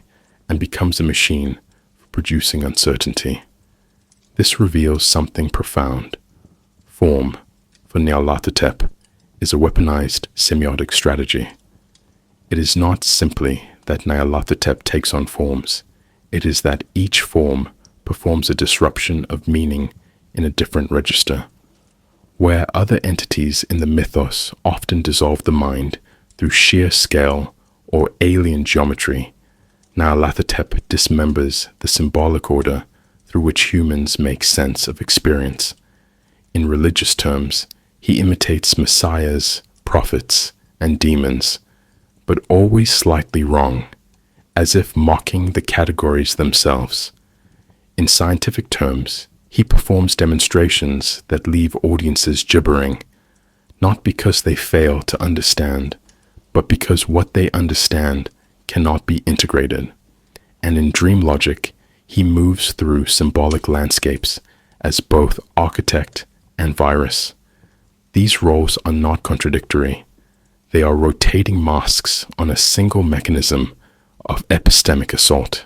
and becomes a machine for producing uncertainty. This reveals something profound. Form, for Nyarlathotep, is a weaponized semiotic strategy. It is not simply that Nyarlathotep takes on forms, it is that each form performs a disruption of meaning in a different register. Where other entities in the mythos often dissolve the mind through sheer scale or alien geometry, Nyarlathotep dismembers the symbolic order through which humans make sense of experience. In religious terms, he imitates messiahs, prophets, and demons, but always slightly wrong, as if mocking the categories themselves. In scientific terms, he performs demonstrations that leave audiences gibbering, not because they fail to understand, but because what they understand cannot be integrated. And in dream logic, he moves through symbolic landscapes as both architect and virus. These roles are not contradictory. They are rotating masks on a single mechanism of epistemic assault.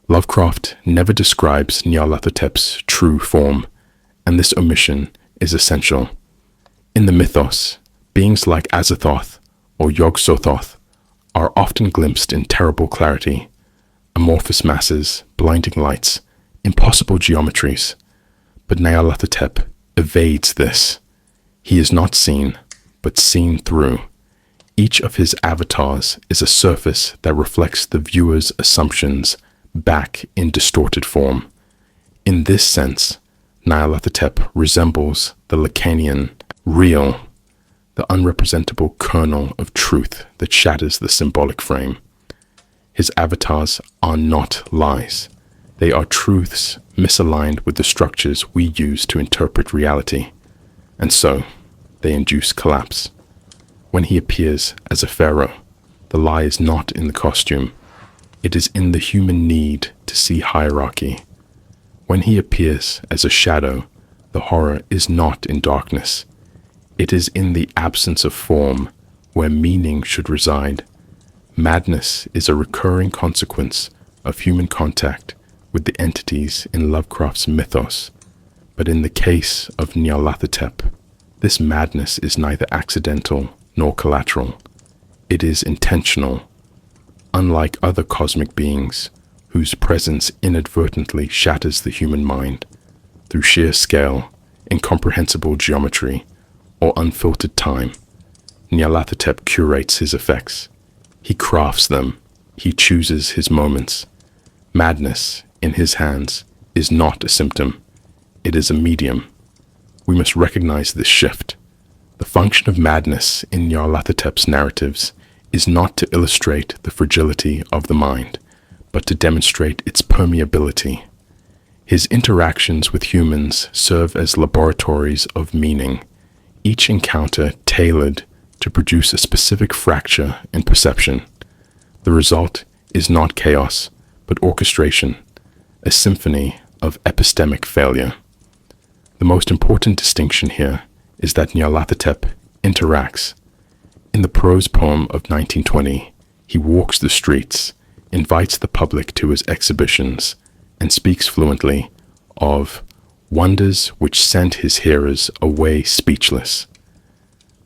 Lovecraft never describes Nyarlathotep's true form, and this omission is essential. In the mythos, beings like Azathoth or Yog-Sothoth are often glimpsed in terrible clarity, amorphous masses, blinding lights, impossible geometries. But Nyarlathotep evades this. He is not seen, but seen through. Each of his avatars is a surface that reflects the viewer's assumptions back in distorted form. In this sense, Nyarlathotep resembles the Lacanian real, the unrepresentable kernel of truth that shatters the symbolic frame. His avatars are not lies. They are truths misaligned with the structures we use to interpret reality, and so they induce collapse. When he appears as a pharaoh, the lie is not in the costume. It is in the human need to see hierarchy. When he appears as a shadow, the horror is not in darkness. It is in the absence of form where meaning should reside. Madness is a recurring consequence of human contact with the entities in Lovecraft's mythos. But in the case of Nyarlathotep, this madness is neither accidental nor collateral. It is intentional. Unlike other cosmic beings, whose presence inadvertently shatters the human mind through sheer scale, incomprehensible geometry, or unfiltered time, Nyarlathotep curates his effects. He crafts them. He chooses his moments. Madness, in his hands, is not a symptom. It is a medium. We must recognize this shift. The function of madness in Nyarlathotep's narratives is not to illustrate the fragility of the mind, but to demonstrate its permeability. His interactions with humans serve as laboratories of meaning, each encounter tailored to produce a specific fracture in perception. The result is not chaos, but orchestration, a symphony of epistemic failure. The most important distinction here is that Nyarlathotep interacts. In the prose poem of 1920, he walks the streets, invites the public to his exhibitions, and speaks fluently of wonders which sent his hearers away speechless.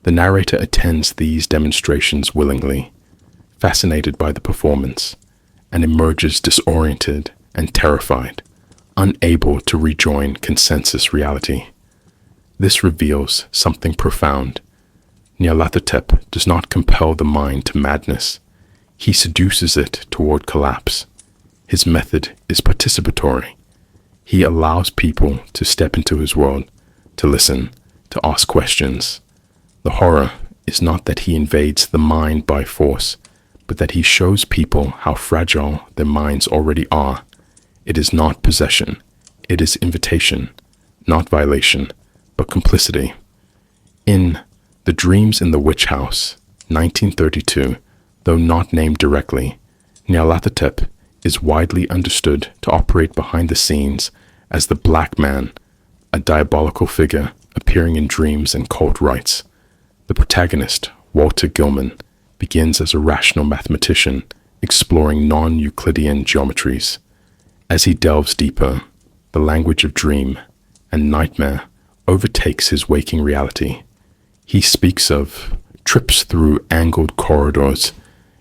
The narrator attends these demonstrations willingly, fascinated by the performance, and emerges disoriented and terrified, unable to rejoin consensus reality. This reveals something profound. Nyarlathotep does not compel the mind to madness. He seduces it toward collapse. His method is participatory. He allows people to step into his world, to listen, to ask questions. The horror is not that he invades the mind by force, but that he shows people how fragile their minds already are. It is not possession, it is invitation, not violation, but complicity. In The Dreams in the Witch House, 1932, though not named directly, Nyarlathotep is widely understood to operate behind the scenes as the Black Man, a diabolical figure appearing in dreams and cult rites. The protagonist, Walter Gilman, begins as a rational mathematician exploring non-Euclidean geometries. As he delves deeper, the language of dream and nightmare overtakes his waking reality. He speaks of trips through angled corridors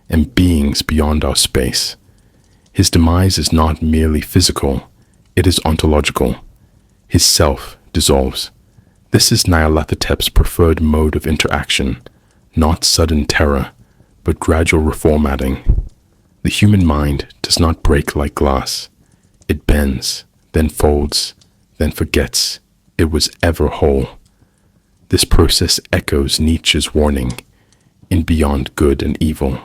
and beings beyond our space. His demise is not merely physical, it is ontological. His self dissolves. This is Nyarlathotep's preferred mode of interaction, not sudden terror, but gradual reformatting. The human mind does not break like glass. It bends, then folds, then forgets it was ever whole. This process echoes Nietzsche's warning in Beyond Good and Evil.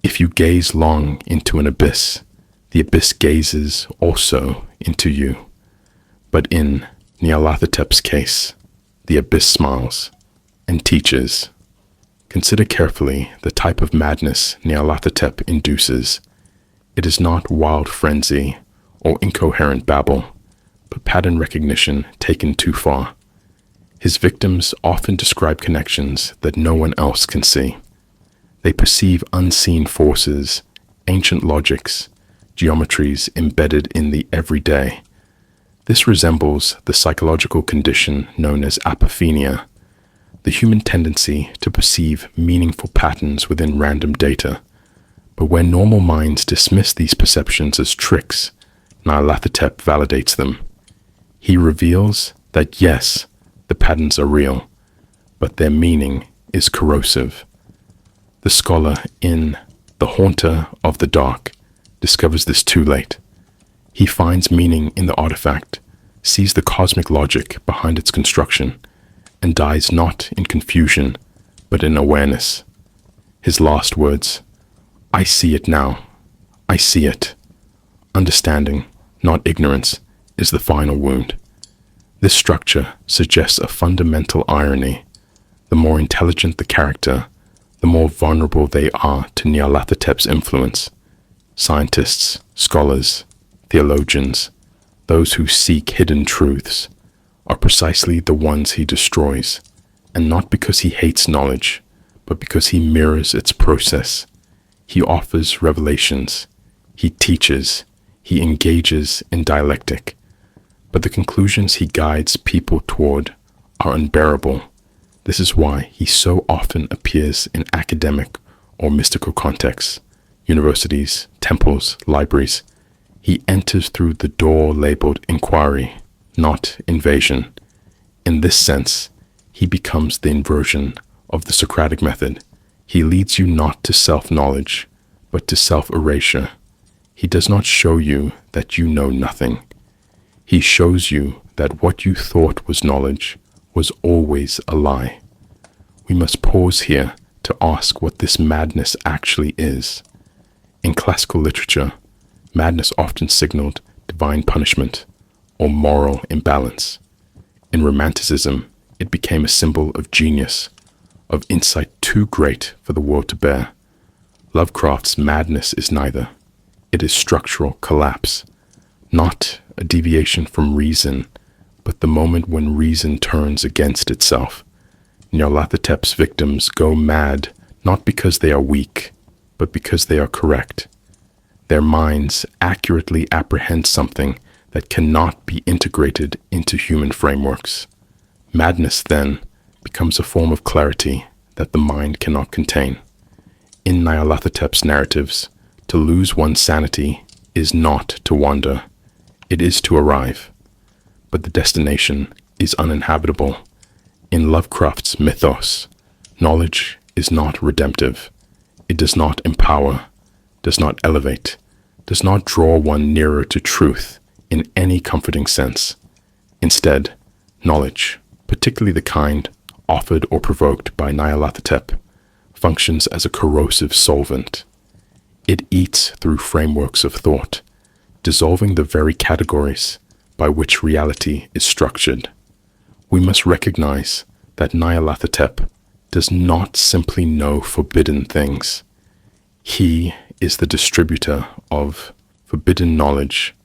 If you gaze long into an abyss, the abyss gazes also into you. But in Nyarlathotep's case, the abyss smiles and teaches. Consider carefully the type of madness Nyarlathotep induces. It is not wild frenzy or incoherent babble, but pattern recognition taken too far. His victims often describe connections that no one else can see. They perceive unseen forces, ancient logics, geometries embedded in the everyday. This resembles the psychological condition known as apophenia, the human tendency to perceive meaningful patterns within random data. But where normal minds dismiss these perceptions as tricks, Nyarlathotep validates them. He reveals that yes, the patterns are real, but their meaning is corrosive. The scholar in The Haunter of the Dark discovers this too late. He finds meaning in the artifact, sees the cosmic logic behind its construction, and dies not in confusion, but in awareness. His last words, "I see it now. I see it." Understanding, not ignorance, is the final wound. This structure suggests a fundamental irony. The more intelligent the character, the more vulnerable they are to Nyarlathotep's influence. Scientists, scholars, theologians, those who seek hidden truths, are precisely the ones he destroys, and not because he hates knowledge, but because he mirrors its process. He offers revelations, he teaches, he engages in dialectic, but the conclusions he guides people toward are unbearable. This is why he so often appears in academic or mystical contexts, universities, temples, libraries. He enters through the door labeled inquiry, not invasion. In this sense, he becomes the inversion of the Socratic method. He leads you not to self-knowledge, but to self-erasure. He does not show you that you know nothing. He shows you that what you thought was knowledge was always a lie. We must pause here to ask what this madness actually is. In classical literature, madness often signaled divine punishment or moral imbalance. In Romanticism, it became a symbol of genius, of insight too great for the world to bear. Lovecraft's madness is neither. It is structural collapse, not a deviation from reason, but the moment when reason turns against itself. Nyarlathotep's victims go mad not because they are weak, but because they are correct. Their minds accurately apprehend something that cannot be integrated into human frameworks. Madness, then, becomes a form of clarity that the mind cannot contain. In Nyarlathotep's narratives, to lose one's sanity is not to wander, it is to arrive. But the destination is uninhabitable. In Lovecraft's Mythos, knowledge is not redemptive. It does not empower, does not elevate, does not draw one nearer to truth. in any comforting sense. Instead, knowledge, particularly the kind offered or provoked by Nyarlathotep, functions as a corrosive solvent. It eats through frameworks of thought, dissolving the very categories by which reality is structured. We must recognize that Nyarlathotep does not simply know forbidden things. He is the distributor of forbidden knowledge,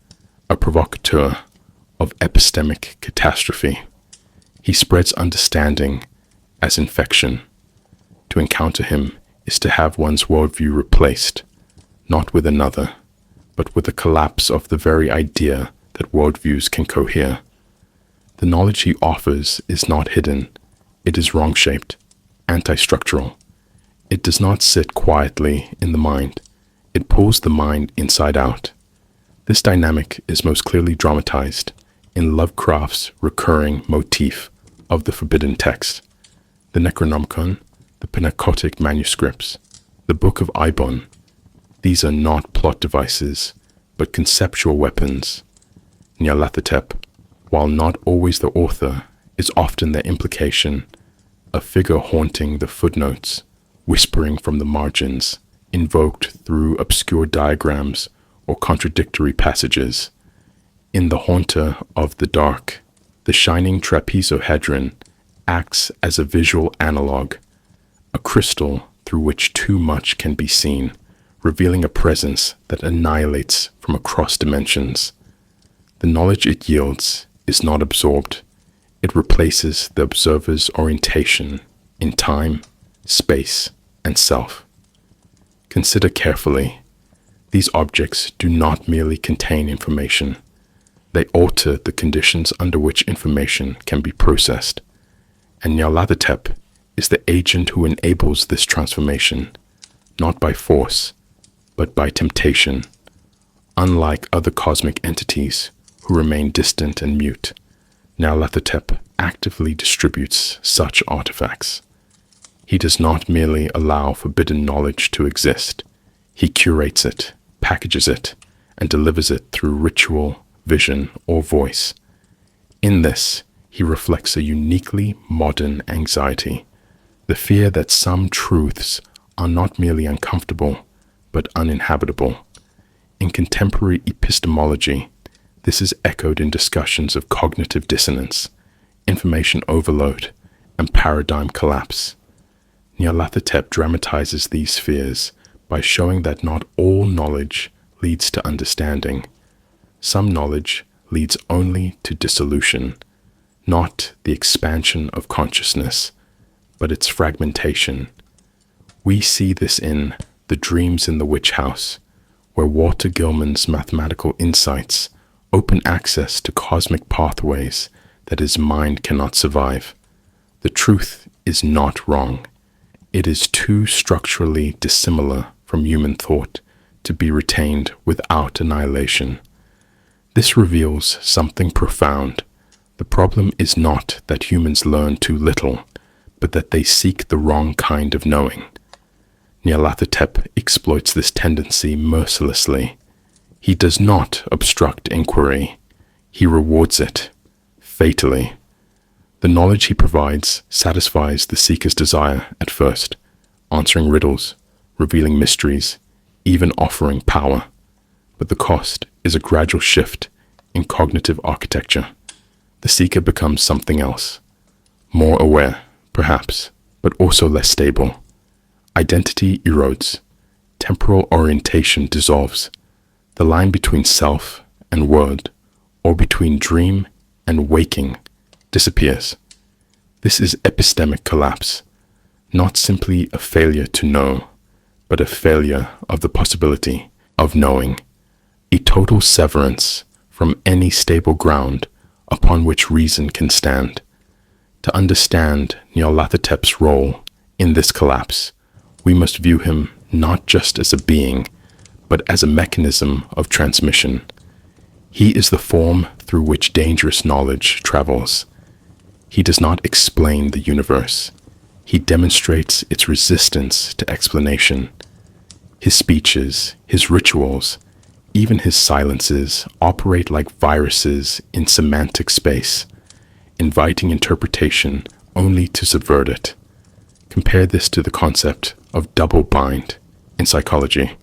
a provocateur of epistemic catastrophe. He spreads understanding as infection. To encounter him is to have one's worldview replaced, not with another, but with the collapse of the very idea that worldviews can cohere. The knowledge he offers is not hidden. It is wrong-shaped, anti-structural. It does not sit quietly in the mind. It pulls the mind inside out. This dynamic is most clearly dramatized in Lovecraft's recurring motif of the forbidden text, the Necronomicon, the Pnakotic manuscripts, the Book of Ibon. These are not plot devices, but conceptual weapons. Nyarlathotep, while not always the author, is often their implication, a figure haunting the footnotes, whispering from the margins, invoked through obscure diagrams or contradictory passages. In The Haunter of the Dark, the shining trapezohedron acts as a visual analog, a crystal through which too much can be seen, revealing a presence that annihilates from across dimensions. The knowledge it yields is not absorbed. It replaces the observer's orientation in time, space, and self. Consider carefully. These objects do not merely contain information. They alter the conditions under which information can be processed. And Nyarlathotep is the agent who enables this transformation, not by force, but by temptation. Unlike other cosmic entities who remain distant and mute, Nyarlathotep actively distributes such artifacts. He does not merely allow forbidden knowledge to exist. He curates it, packages it, and delivers it through ritual, vision, or voice. In this, he reflects a uniquely modern anxiety, the fear that some truths are not merely uncomfortable, but uninhabitable. In contemporary epistemology, this is echoed in discussions of cognitive dissonance, information overload, and paradigm collapse. Nyarlathotep dramatizes these fears by showing that not all knowledge leads to understanding. Some knowledge leads only to dissolution, not the expansion of consciousness, but its fragmentation. We see this in The Dreams in the Witch House, where Walter Gilman's mathematical insights open access to cosmic pathways that his mind cannot survive. The truth is not wrong. It is too structurally dissimilar from human thought to be retained without annihilation. This reveals something profound. The problem is not that humans learn too little, but that they seek the wrong kind of knowing. Nyarlathotep exploits this tendency mercilessly. He does not obstruct inquiry. He rewards it, fatally. The knowledge he provides satisfies the seeker's desire at first, answering riddles, revealing mysteries, even offering power. But the cost is a gradual shift in cognitive architecture. The seeker becomes something else, more aware, perhaps, but also less stable. Identity erodes. Temporal orientation dissolves. The line between self and word, or between dream and waking, disappears. This is epistemic collapse, not simply a failure to know, but a failure of the possibility of knowing, a total severance from any stable ground upon which reason can stand. To understand Nyarlathotep's role in this collapse, we must view him not just as a being, but as a mechanism of transmission. He is the form through which dangerous knowledge travels. He does not explain the universe. He demonstrates its resistance to explanation. His speeches, his rituals, even his silences operate like viruses in semantic space, inviting interpretation only to subvert it. Compare this to the concept of double bind in psychology,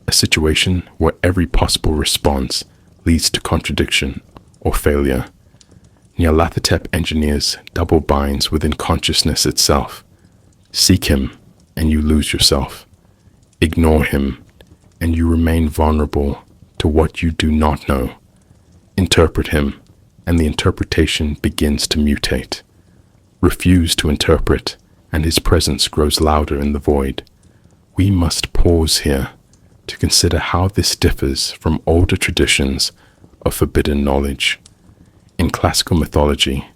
a situation where every possible response leads to contradiction or failure. Nyarlathotep engineers double binds within consciousness itself. Seek him, and you lose yourself. Ignore him, and you remain vulnerable to what you do not know. Interpret him, and the interpretation begins to mutate. Refuse to interpret, and his presence grows louder in the void. We must pause here to consider how this differs from older traditions of forbidden knowledge. In classical mythology,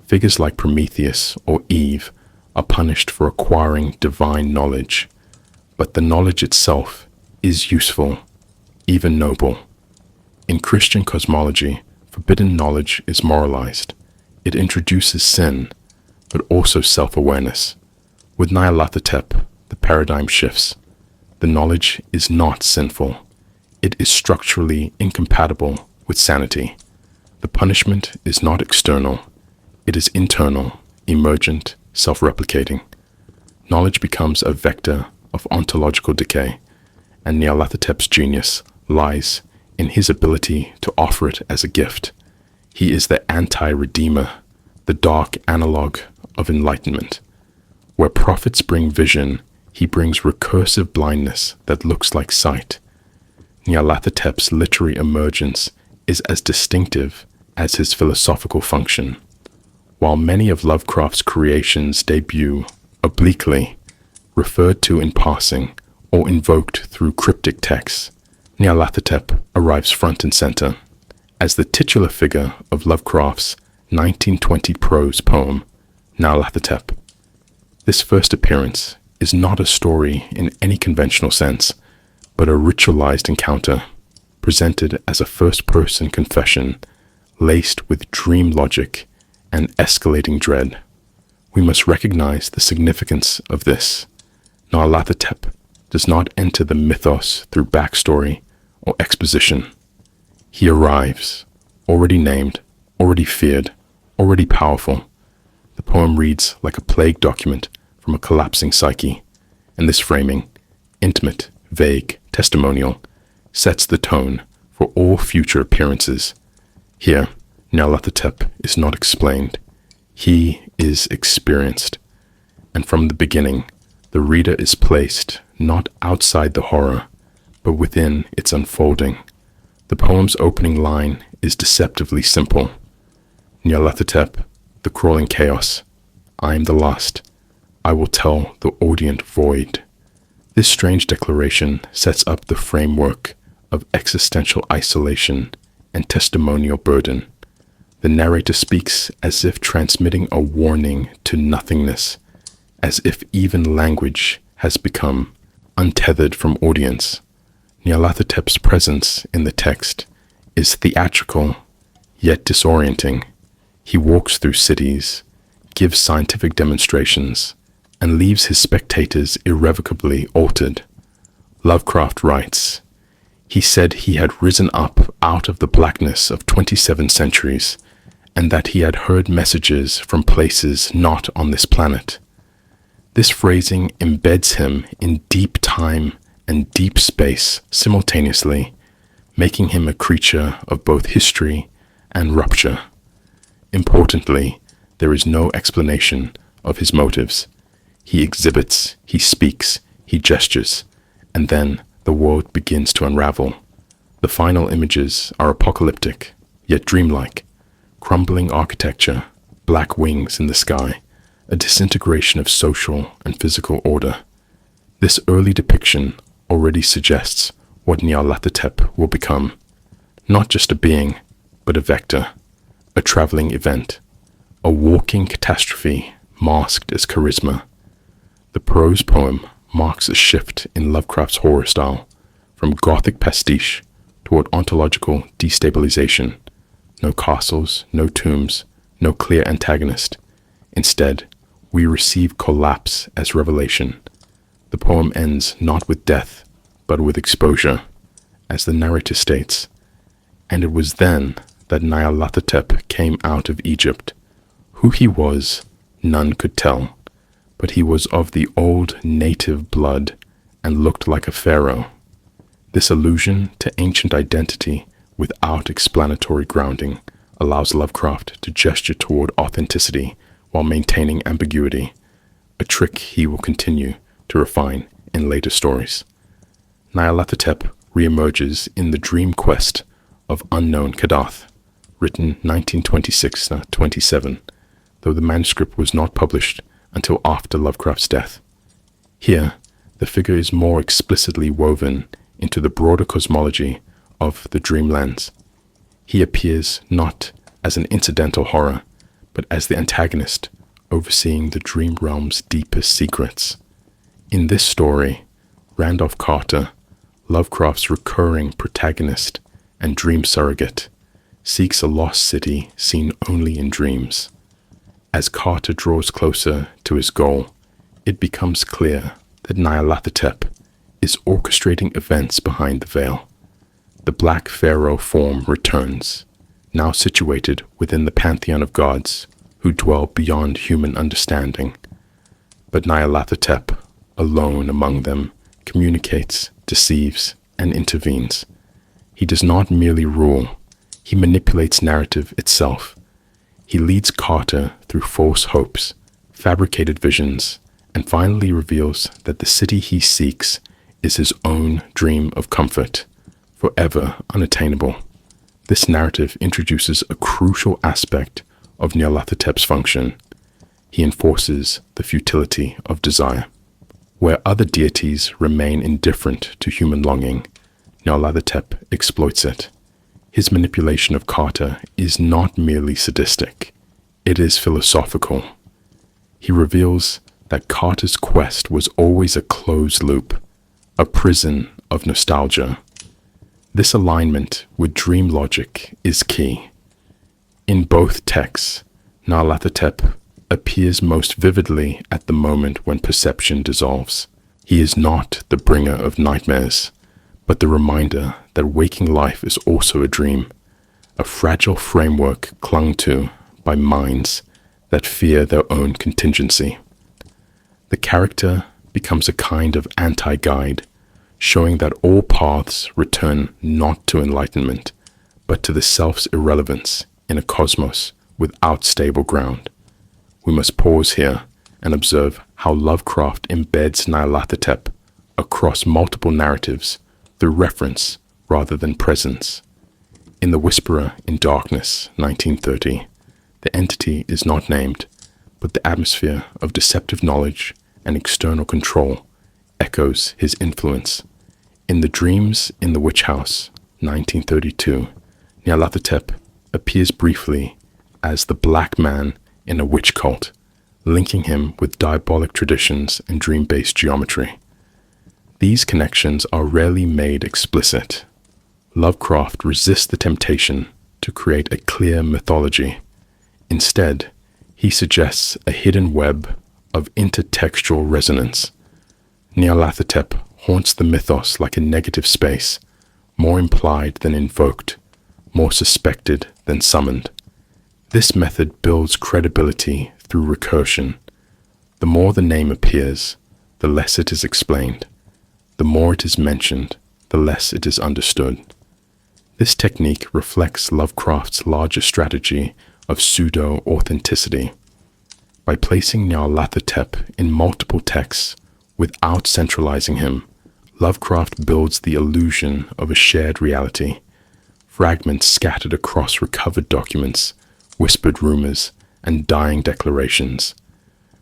figures like Prometheus or Eve are punished for acquiring divine knowledge, but the knowledge itself is useful, even noble. In Christian cosmology, forbidden knowledge is moralized. It introduces sin, but also self-awareness. With Nyarlathotep, the paradigm shifts. The knowledge is not sinful. It is structurally incompatible with sanity. The punishment is not external. It is internal, emergent, self-replicating. Knowledge becomes a vector of ontological decay, and Nyarlathotep's genius lies in his ability to offer it as a gift. He is the anti-redeemer, the dark analog of enlightenment. Where prophets bring vision, he brings recursive blindness that looks like sight. Nyarlathotep's literary emergence is as distinctive as his philosophical function. While many of Lovecraft's creations debut obliquely, referred to in passing, or invoked through cryptic texts, Nyarlathotep arrives front and center as the titular figure of Lovecraft's 1920 prose poem, Nyarlathotep. This first appearance is not a story in any conventional sense, but a ritualized encounter, presented as a first-person confession laced with dream logic and escalating dread. We must recognize the significance of this. Nyarlathotep does not enter the mythos through backstory or exposition. He arrives, already named, already feared, already powerful. The poem reads like a plague document from a collapsing psyche, and this framing, intimate, vague, testimonial, sets the tone for all future appearances. Here, Nyarlathotep is not explained. He is experienced. And from the beginning, the reader is placed not outside the horror, but within its unfolding. The poem's opening line is deceptively simple. Nyarlathotep, the crawling chaos. I am the last. I will tell the audient void. This strange declaration sets up the framework of existential isolation and testimonial burden. The narrator speaks as if transmitting a warning to nothingness, as if even language has become untethered from audience. Nyarlathotep's presence in the text is theatrical, yet disorienting. He walks through cities, gives scientific demonstrations, and leaves his spectators irrevocably altered. Lovecraft writes, "He said he had risen up out of the blackness of 27 centuries, and that he had heard messages from places not on this planet." This phrasing embeds him in deep time and deep space simultaneously, making him a creature of both history and rupture. Importantly, there is no explanation of his motives. He exhibits, he speaks, he gestures, and then the world begins to unravel. The final images are apocalyptic, yet dreamlike. Crumbling architecture, black wings in the sky, a disintegration of social and physical order. This early depiction already suggests what Nyarlathotep will become. Not just a being, but a vector, a traveling event, a walking catastrophe masked as charisma. The prose poem marks a shift in Lovecraft's horror style, from gothic pastiche toward ontological destabilization. No castles, no tombs, no clear antagonist. Instead, we receive collapse as revelation. The poem ends not with death, but with exposure, as the narrator states, "And it was then that Nyarlathotep came out of Egypt. Who he was, none could tell, but he was of the old native blood and looked like a pharaoh." This allusion to ancient identity without explanatory grounding allows Lovecraft to gesture toward authenticity while maintaining ambiguity, a trick he will continue to refine in later stories. Nyarlathotep reemerges in The Dream Quest of Unknown Kadath, written 1926-27, though the manuscript was not published until after Lovecraft's death. Here, the figure is more explicitly woven into the broader cosmology of the Dreamlands. He appears not as an incidental horror, but as the antagonist overseeing the dream realm's deepest secrets. In this story, Randolph Carter, Lovecraft's recurring protagonist and dream surrogate, seeks a lost city seen only in dreams. As Carter draws closer to his goal, it becomes clear that Nyarlathotep is orchestrating events behind the veil. The Black Pharaoh form returns, now situated within the pantheon of gods who dwell beyond human understanding. But Nyarlathotep, alone among them, communicates, deceives, and intervenes. He does not merely rule, he manipulates narrative itself. He leads Carter through false hopes, fabricated visions, and finally reveals that the city he seeks is his own dream of comfort, forever unattainable. This narrative introduces a crucial aspect of Nyarlathotep's function. He enforces the futility of desire. Where other deities remain indifferent to human longing, Nyarlathotep exploits it. His manipulation of Carter is not merely sadistic, it is philosophical. He reveals that Carter's quest was always a closed loop, a prison of nostalgia. This alignment with dream logic is key. In both texts, Nyarlathotep appears most vividly at the moment when perception dissolves. He is not the bringer of nightmares, but the reminder that waking life is also a dream, a fragile framework clung to by minds that fear their own contingency. The character becomes a kind of anti-guide, showing that all paths return not to enlightenment, but to the self's irrelevance in a cosmos without stable ground. We must pause here and observe how Lovecraft embeds Nyarlathotep across multiple narratives through reference rather than presence. In The Whisperer in Darkness, 1930, the entity is not named, but the atmosphere of deceptive knowledge and external control echoes his influence. In The Dreams in the Witch House, 1932, Nyarlathotep appears briefly as the black man in a witch cult, linking him with diabolic traditions and dream-based geometry. These connections are rarely made explicit. Lovecraft resists the temptation to create a clear mythology. Instead, he suggests a hidden web of intertextual resonance. Nyarlathotep haunts the mythos like a negative space, more implied than invoked, more suspected than summoned. This method builds credibility through recursion. The more the name appears, the less it is explained. The more it is mentioned, the less it is understood. This technique reflects Lovecraft's larger strategy of pseudo-authenticity. By placing Nyarlathotep in multiple texts without centralizing him, Lovecraft builds the illusion of a shared reality. Fragments scattered across recovered documents, whispered rumors, and dying declarations.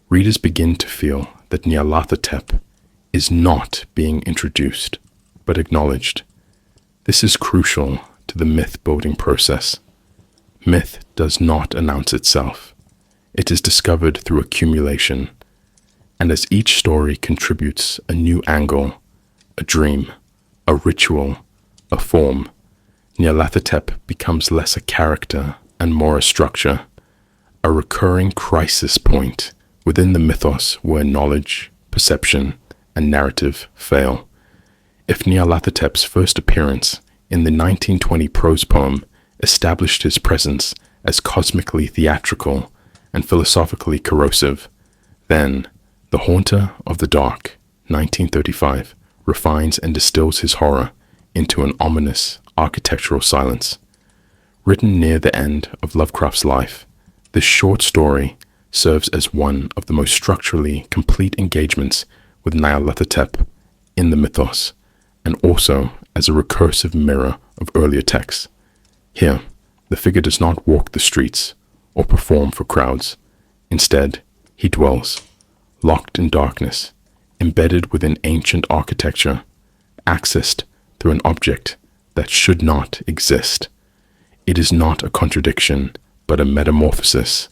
Readers begin to feel that Nyarlathotep is not being introduced, but acknowledged. This is crucial to the myth-building process. Myth does not announce itself. It is discovered through accumulation, and as each story contributes a new angle, a dream, a ritual, a form, Nyarlathotep becomes less a character and more a structure, a recurring crisis point within the mythos where knowledge, perception, and narrative fail. If Nyarlathotep's first appearance in the 1920 prose poem established his presence as cosmically theatrical and philosophically corrosive, then The Haunter of the Dark, 1935, refines and distills his horror into an ominous architectural silence. Written near the end of Lovecraft's life, this short story serves as one of the most structurally complete engagements with Nyarlathotep in the mythos, and also as a recursive mirror of earlier texts. Here, the figure does not walk the streets or perform for crowds. Instead, he dwells, locked in darkness, embedded within ancient architecture, accessed through an object that should not exist. It is not a contradiction, but a metamorphosis.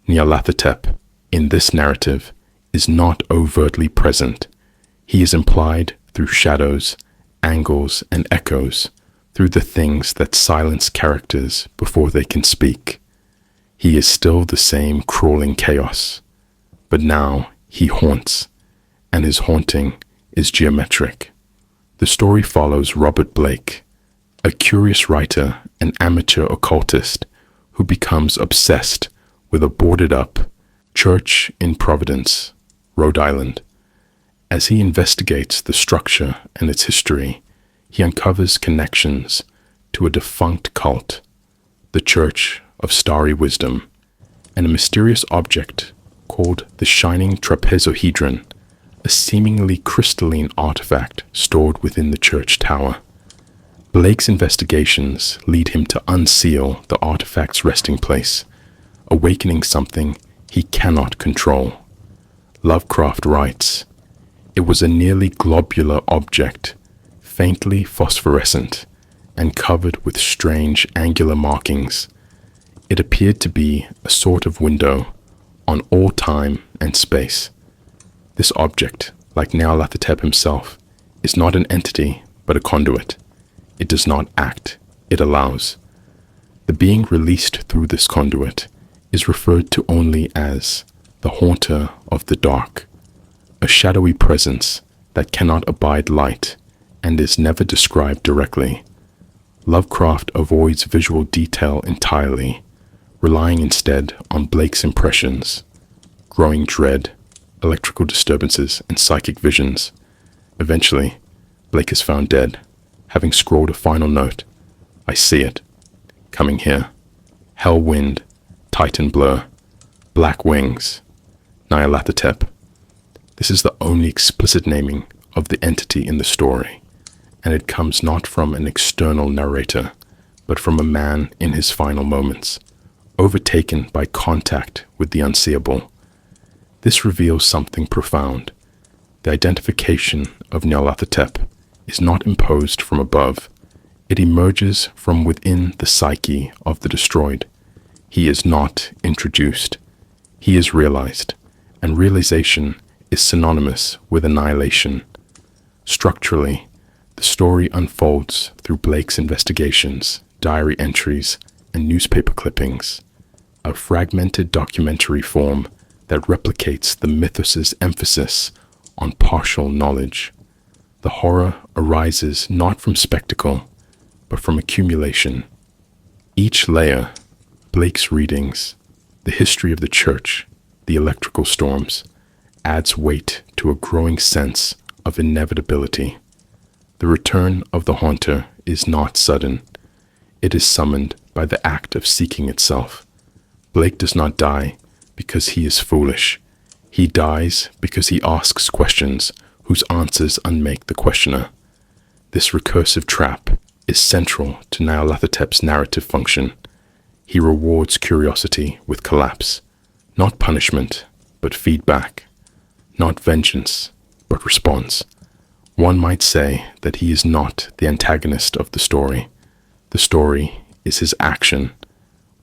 Nyarlathotep, in this narrative, is not overtly present. He is implied through shadows, angles, and echoes, through the things that silence characters before they can speak. He is still the same crawling chaos, but now he haunts, and his haunting is geometric. The story follows Robert Blake, a curious writer and amateur occultist who becomes obsessed with a boarded-up church in Providence, Rhode Island. As he investigates the structure and its history, he uncovers connections to a defunct cult, the Church of Starry Wisdom, and a mysterious object called the Shining Trapezohedron, a seemingly crystalline artifact stored within the church tower. Blake's investigations lead him to unseal the artifact's resting place, awakening something he cannot control. Lovecraft writes, "It was a nearly globular object, faintly phosphorescent and covered with strange angular markings. It appeared to be a sort of window on all time and space." This object, like Nyarlathotep himself, is not an entity but a conduit. It does not act, it allows. The being released through this conduit is referred to only as the Haunter of the Dark, a shadowy presence that cannot abide light and is never described directly. Lovecraft avoids visual detail entirely, relying instead on Blake's impressions, growing dread, electrical disturbances, and psychic visions. Eventually, Blake is found dead, having scrawled a final note, "I see it. Coming here. Hell wind, Titan blur, black wings, Nyarlathotep." This is the only explicit naming of the entity in the story, and it comes not from an external narrator, but from a man in his final moments, overtaken by contact with the unseeable. This reveals something profound. The identification of Nyarlathotep is not imposed from above. It emerges from within the psyche of the destroyed. He is not introduced. He is realized, and realization is synonymous with annihilation. Structurally, the story unfolds through Blake's investigations, diary entries, and newspaper clippings, a fragmented documentary form that replicates the mythos's emphasis on partial knowledge. The horror arises not from spectacle, but from accumulation. Each layer, Blake's readings, the history of the church, the electrical storms, adds weight to a growing sense of inevitability. The return of the haunter is not sudden. It is summoned by the act of seeking itself. Blake does not die because he is foolish. He dies because he asks questions whose answers unmake the questioner. This recursive trap is central to Nyarlathotep's narrative function. He rewards curiosity with collapse, not punishment, but feedback, not vengeance, but response. One might say that he is not the antagonist of the story. The story is his action.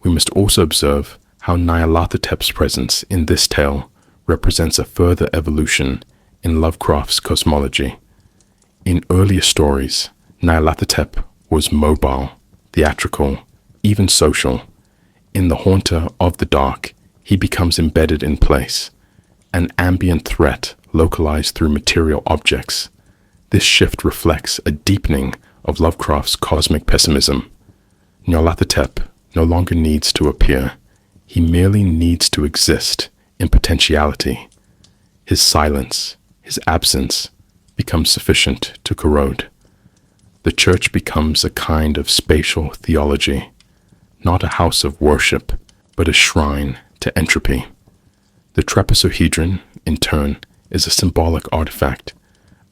We must also observe how Nyarlathotep's presence in this tale represents a further evolution in Lovecraft's cosmology. In earlier stories, Nyarlathotep was mobile, theatrical, even social. In The Haunter of the Dark, he becomes embedded in place, an ambient threat localized through material objects. This shift reflects a deepening of Lovecraft's cosmic pessimism. Nyarlathotep no longer needs to appear. He merely needs to exist in potentiality. His silence, his absence, becomes sufficient to corrode. The church becomes a kind of spatial theology, not a house of worship, but a shrine to entropy. The trapezohedron, in turn, is a symbolic artifact,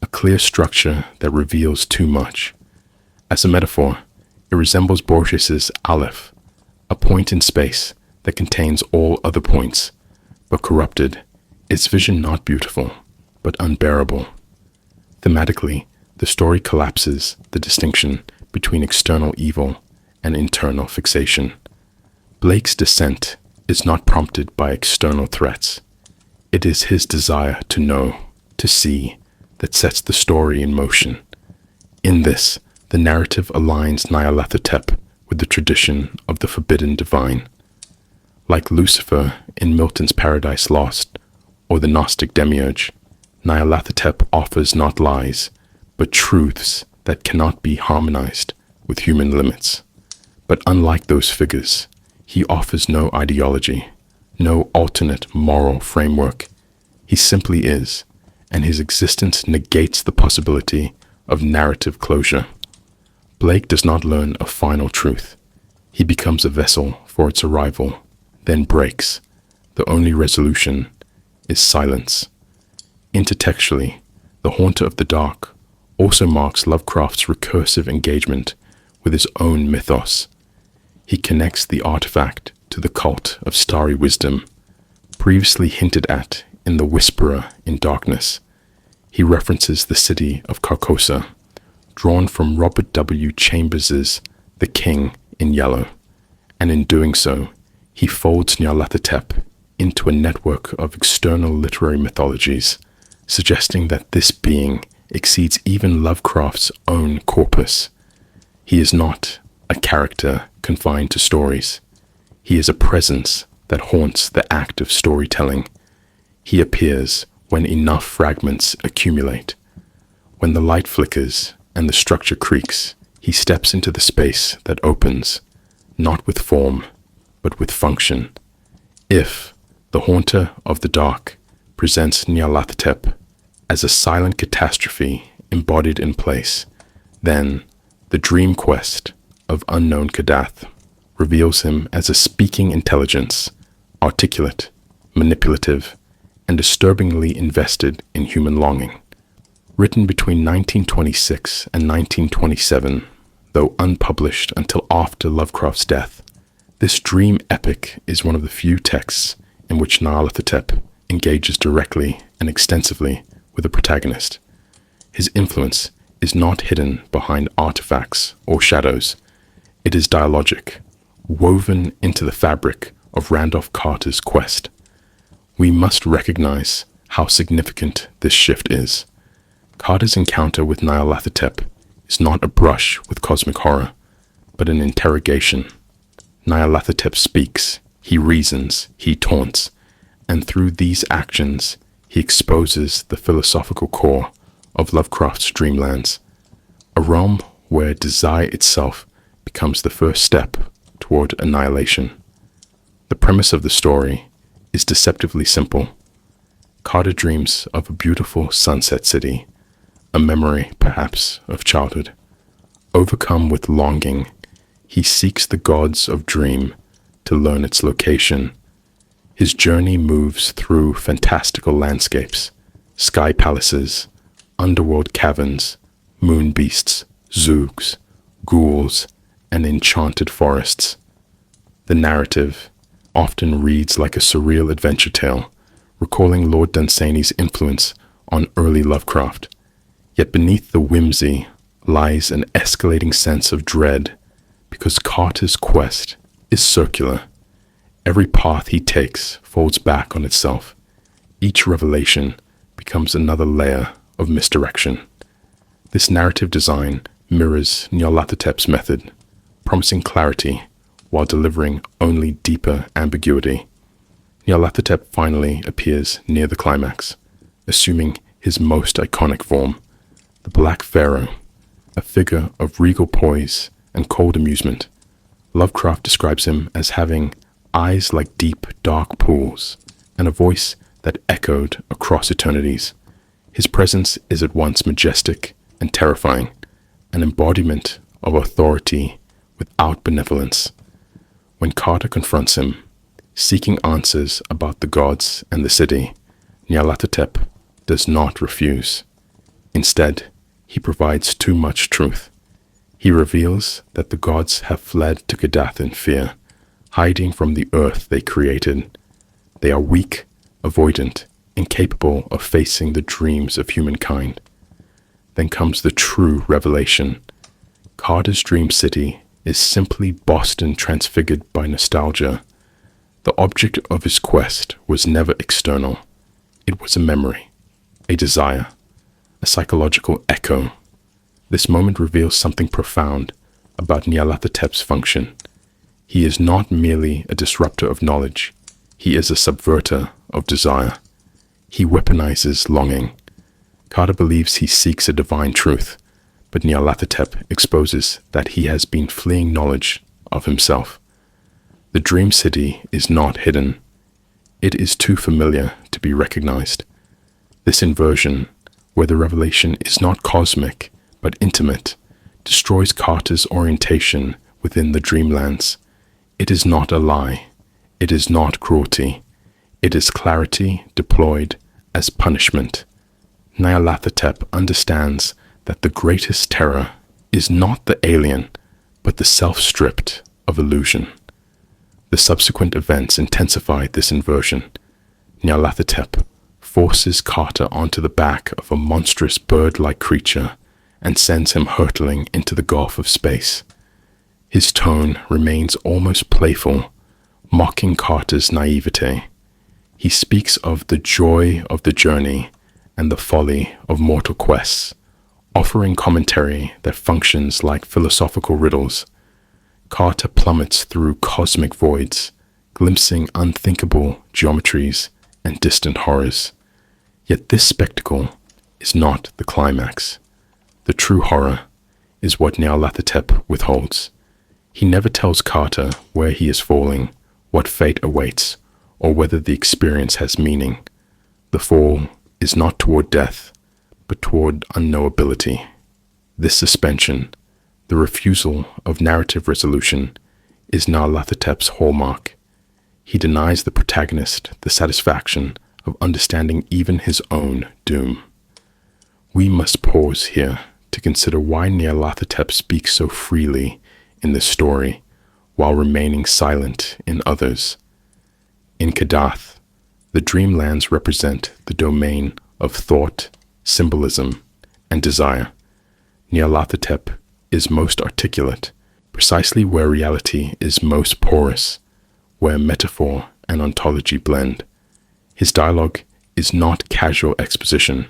a clear structure that reveals too much. As a metaphor, it resembles Borges's Aleph, a point in space that contains all other points, but corrupted, its vision not beautiful, but unbearable. Thematically, the story collapses the distinction between external evil and internal fixation. Blake's descent is not prompted by external threats. It is his desire to know, to see, that sets the story in motion. In this, the narrative aligns Nyarlathotep with the tradition of the forbidden divine. Like Lucifer in Milton's Paradise Lost or the Gnostic Demiurge, Nyarlathotep offers not lies, but truths that cannot be harmonized with human limits. But unlike those figures, he offers no ideology, no alternate moral framework. He simply is, and his existence negates the possibility of narrative closure. Blake does not learn a final truth. He becomes a vessel for its arrival, then breaks. The only resolution is silence. Intertextually, The Haunter of the Dark also marks Lovecraft's recursive engagement with his own mythos. He connects the artifact to the cult of starry wisdom, previously hinted at in The Whisperer in Darkness. He references the city of Carcosa, drawn from Robert W. Chambers's The King in Yellow, and in doing so, he folds Nyarlathotep into a network of external literary mythologies, suggesting that this being exceeds even Lovecraft's own corpus. He is not a character confined to stories. He is a presence that haunts the act of storytelling. He appears when enough fragments accumulate. When the light flickers and the structure creaks, he steps into the space that opens, not with form, but with function. If The Haunter of the Dark presents Nyarlathotep as a silent catastrophe embodied in place, then The Dream Quest of Unknown Kadath reveals him as a speaking intelligence, articulate, manipulative, and disturbingly invested in human longing. Written between 1926 and 1927, though unpublished until after Lovecraft's death, this dream epic is one of the few texts in which Nyarlathotep engages directly and extensively with the protagonist. His influence is not hidden behind artifacts or shadows. It is dialogic, woven into the fabric of Randolph Carter's quest. We must recognize how significant this shift is. Carter's encounter with Nyarlathotep is not a brush with cosmic horror, but an interrogation. Nyarlathotep speaks, he reasons, he taunts, and through these actions, he exposes the philosophical core of Lovecraft's dreamlands, a realm where desire itself becomes the first step toward annihilation. The premise of the story is deceptively simple. Carter dreams of a beautiful sunset city, a memory, perhaps, of childhood. Overcome with longing, he seeks the gods of dream to learn its location. His journey moves through fantastical landscapes, sky palaces, underworld caverns, moon beasts, zoogs, ghouls, and enchanted forests. The narrative often reads like a surreal adventure tale, recalling Lord Dunsany's influence on early Lovecraft. Yet beneath the whimsy lies an escalating sense of dread, because Carter's quest is circular. Every path he takes folds back on itself. Each revelation becomes another layer of misdirection. This narrative design mirrors Nyarlathotep's method, promising clarity while delivering only deeper ambiguity. Nyarlathotep finally appears near the climax, assuming his most iconic form, The Black Pharaoh, a figure of regal poise and cold amusement. Lovecraft describes him as having eyes like deep, dark pools and a voice that echoed across eternities. His presence is at once majestic and terrifying, an embodiment of authority without benevolence. When Carter confronts him, seeking answers about the gods and the city, Nyarlathotep does not refuse. Instead, he provides too much truth. He reveals that the gods have fled to Kadath in fear, hiding from the earth they created. They are weak, avoidant, incapable of facing the dreams of humankind. Then comes the true revelation. Carter's dream city is simply Boston transfigured by nostalgia. The object of his quest was never external. It was a memory, a desire, a psychological echo. This moment reveals something profound about Nyarlathotep's function. He is not merely a disruptor of knowledge. He is a subverter of desire. He weaponizes longing. Carter believes he seeks a divine truth, but Nyarlathotep exposes that he has been fleeing knowledge of himself. The dream city is not hidden. It is too familiar to be recognized. This inversion, where the revelation is not cosmic but intimate, destroys Carter's orientation within the dreamlands. It is not a lie. It is not cruelty. It is clarity deployed as punishment. Nyarlathotep understands that the greatest terror is not the alien, but the self-stripped of illusion. The subsequent events intensify this inversion. Nyarlathotep forces Carter onto the back of a monstrous bird-like creature and sends him hurtling into the gulf of space. His tone remains almost playful, mocking Carter's naivete. He speaks of the joy of the journey and the folly of mortal quests, offering commentary that functions like philosophical riddles. Carter plummets through cosmic voids, glimpsing unthinkable geometries and distant horrors. Yet this spectacle is not the climax. The true horror is what Nyarlathotep withholds. He never tells Carter where he is falling, what fate awaits, or whether the experience has meaning. The fall is not toward death, but toward unknowability. This suspension, the refusal of narrative resolution, is Nyarlathotep's hallmark. He denies the protagonist the satisfaction of understanding even his own doom. We must pause here to consider why Nyarlathotep speaks so freely in this story while remaining silent in others. In Kadath, the dreamlands represent the domain of thought, symbolism, and desire. Nyarlathotep is most articulate, precisely where reality is most porous, where metaphor and ontology blend. His dialogue is not casual exposition.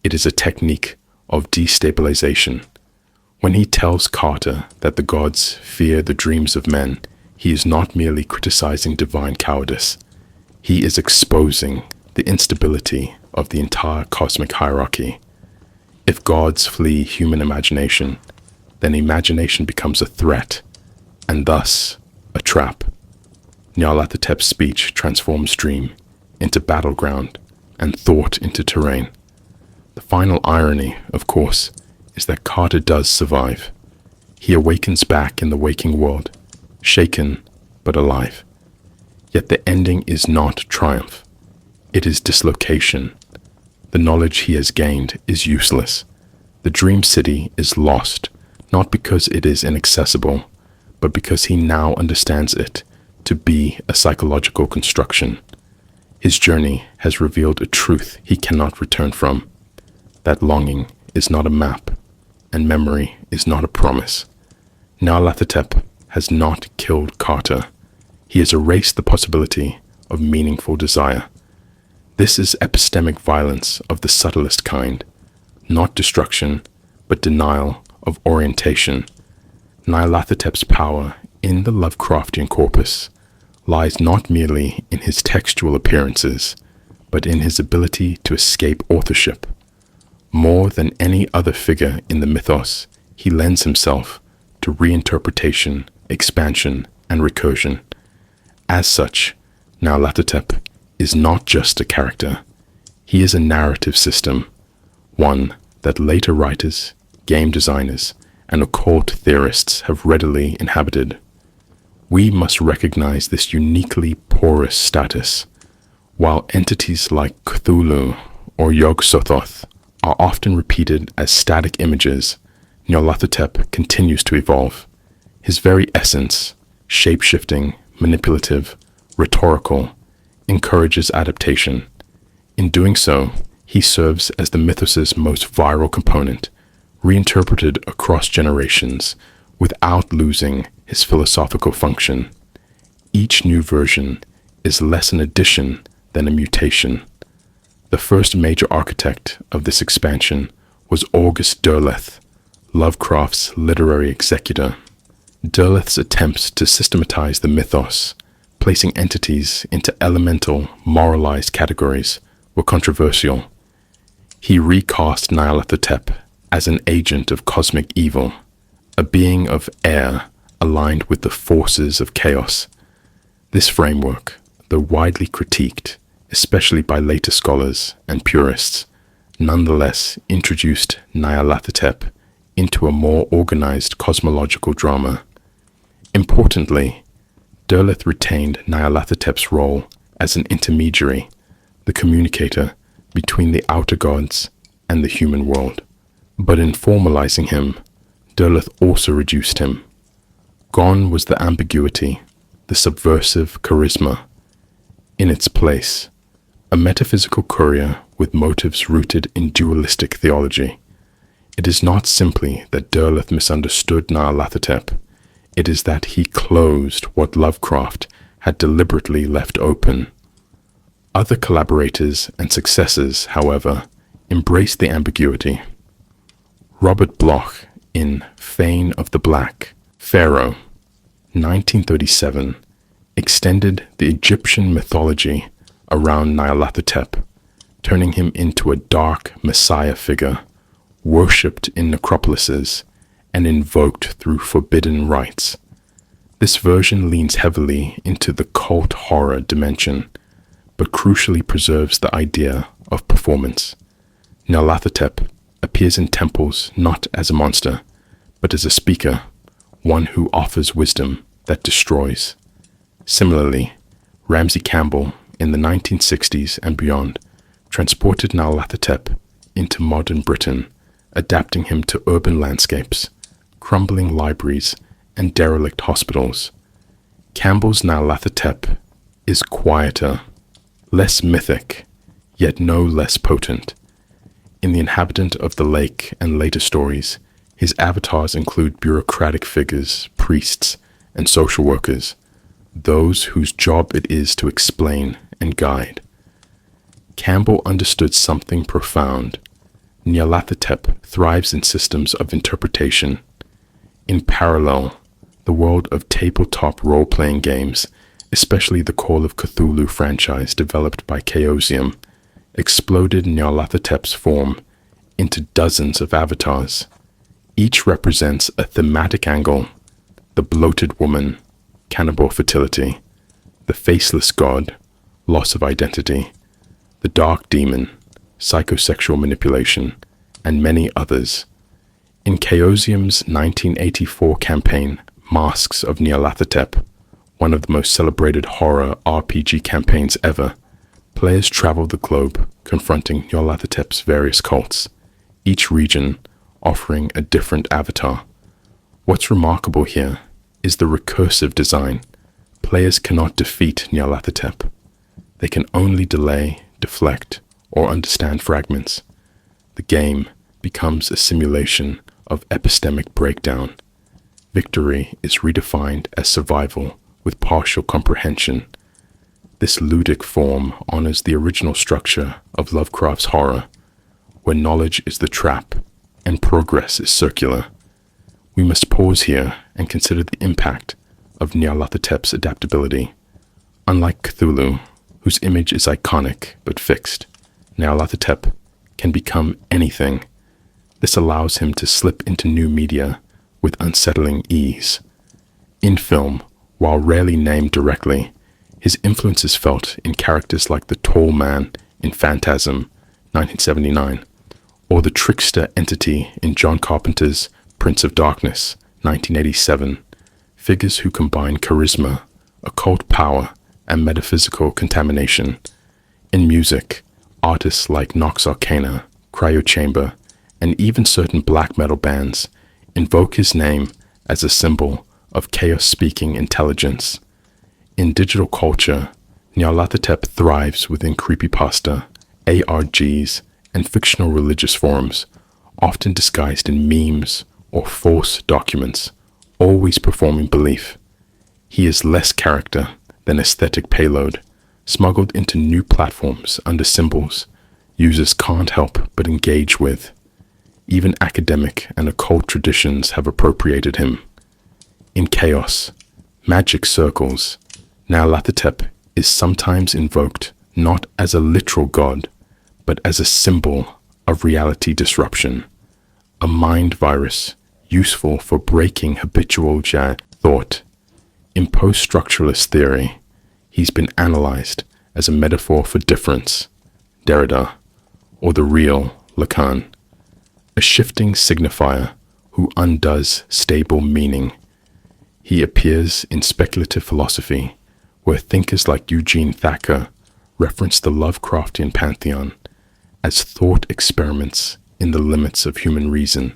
It is a technique of destabilization. When he tells Carter that the gods fear the dreams of men, he is not merely criticizing divine cowardice. He is exposing the instability of the entire cosmic hierarchy. If gods flee human imagination, then imagination becomes a threat, and thus a trap. Nyarlathotep's speech transforms dream into battleground and thought into terrain. The final irony, of course, is that Carter does survive. He awakens back in the waking world, shaken but alive. Yet the ending is not triumph. It is dislocation. The knowledge he has gained is useless. The dream city is lost, not because it is inaccessible, but because he now understands it to be a psychological construction. His journey has revealed a truth he cannot return from. That longing is not a map, and memory is not a promise. Nyarlathotep has not killed Carter. He has erased the possibility of meaningful desire. This is epistemic violence of the subtlest kind, not destruction, but denial of orientation. Nyarlathotep's power in the Lovecraftian corpus lies not merely in his textual appearances, but in his ability to escape authorship. More than any other figure in the mythos, he lends himself to reinterpretation, expansion, and recursion. As such, Nyarlathotep is not just a character. He is a narrative system, one that later writers, game designers, and occult theorists have readily inhabited. We must recognize this uniquely porous status. While entities like Cthulhu or Yog-Sothoth are often repeated as static images, Nyarlathotep continues to evolve. His very essence, shape-shifting, manipulative, rhetorical, encourages adaptation. In doing so, he serves as the mythos's most viral component, reinterpreted across generations without losing his philosophical function. Each new version is less an addition than a mutation. The first major architect of this expansion was August Derleth, Lovecraft's literary executor. Derleth's attempts to systematize the mythos, placing entities into elemental, moralized categories, were controversial. He recast Nyarlathotep as an agent of cosmic evil, a being of air aligned with the forces of chaos. This framework, though widely critiqued, especially by later scholars and purists, nonetheless introduced Nyarlathotep into a more organized cosmological drama. Importantly, Derleth retained Nyarlathotep's role as an intermediary, the communicator between the outer gods and the human world. But in formalizing him, Derleth also reduced him. Gone was the ambiguity, the subversive charisma. In its place, a metaphysical courier with motives rooted in dualistic theology. It is not simply that Derleth misunderstood Nyarlathotep, it is that he closed what Lovecraft had deliberately left open. Other collaborators and successors, however, embraced the ambiguity. Robert Bloch in Fane of the Black, Pharaoh, 1937, extended the Egyptian mythology around Nyarlathotep, turning him into a dark messiah figure, worshipped in necropolises and invoked through forbidden rites. This version leans heavily into the cult horror dimension, but crucially preserves the idea of performance. Nyarlathotep appears in temples not as a monster, but as a speaker, one who offers wisdom that destroys. Similarly, Ramsey Campbell in the 1960s and beyond transported Nyarlathotep into modern Britain, adapting him to urban landscapes, crumbling libraries, and derelict hospitals. Campbell's Nyarlathotep is quieter, less mythic, yet no less potent. In The Inhabitant of the Lake and later stories, his avatars include bureaucratic figures, priests, and social workers, those whose job it is to explain and guide. Campbell understood something profound. Nyarlathotep thrives in systems of interpretation. In parallel, the world of tabletop role-playing games, especially the Call of Cthulhu franchise developed by Chaosium, exploded Nyarlathotep's form into dozens of avatars. Each represents a thematic angle: the bloated woman, cannibal fertility; the faceless god, loss of identity; the dark demon, psychosexual manipulation, and many others. In Chaosium's 1984 campaign, Masks of Nyarlathotep, one of the most celebrated horror RPG campaigns ever, players travel the globe confronting Nyarlathotep's various cults, each region offering a different avatar. What's remarkable here is the recursive design. Players cannot defeat Nyarlathotep. They can only delay, deflect, or understand fragments. The game becomes a simulation of epistemic breakdown. Victory is redefined as survival with partial comprehension. This ludic form honors the original structure of Lovecraft's horror, where knowledge is the trap and progress is circular. We must pause here and consider the impact of Nyarlathotep's adaptability. Unlike Cthulhu, whose image is iconic but fixed, Nyarlathotep can become anything. This allows him to slip into new media with unsettling ease. In film, while rarely named directly, his influence is felt in characters like the Tall Man in Phantasm, 1979, or the trickster entity in John Carpenter's Prince of Darkness, 1987, figures who combine charisma, occult power, and metaphysical contamination. In music, artists like Nox Arcana, Cryochamber, and even certain black metal bands invoke his name as a symbol of chaos-speaking intelligence. In digital culture, Nyarlathotep thrives within creepypasta, ARGs, and fictional religious forums, often disguised in memes or false documents, always performing belief. He is less character than aesthetic payload, smuggled into new platforms under symbols users can't help but engage with. Even academic and occult traditions have appropriated him. In chaos, magic circles, Nyarlathotep is sometimes invoked not as a literal god, but as a symbol of reality disruption, a mind virus useful for breaking habitual thought. In post-structuralist theory, he's been analyzed as a metaphor for difference, Derrida, or the real Lacan, a shifting signifier who undoes stable meaning. He appears in speculative philosophy, where thinkers like Eugene Thacker reference the Lovecraftian pantheon as thought experiments in the limits of human reason.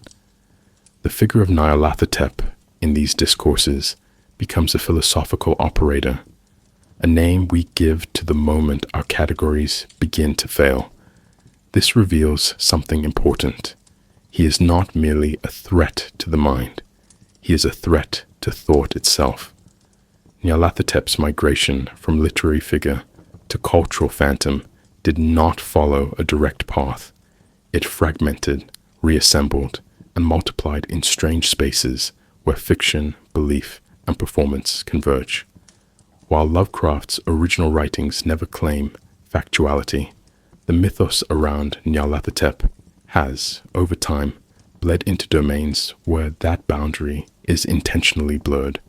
The figure of Nyarlathotep in these discourses becomes a philosophical operator, a name we give to the moment our categories begin to fail. This reveals something important. He is not merely a threat to the mind. He is a threat to thought itself. Nyarlathotep's migration from literary figure to cultural phantom did not follow a direct path. It fragmented, reassembled, and multiplied in strange spaces where fiction, belief, and performance converge. While Lovecraft's original writings never claim factuality, the mythos around Nyarlathotep has, over time, bled into domains where that boundary is intentionally blurred.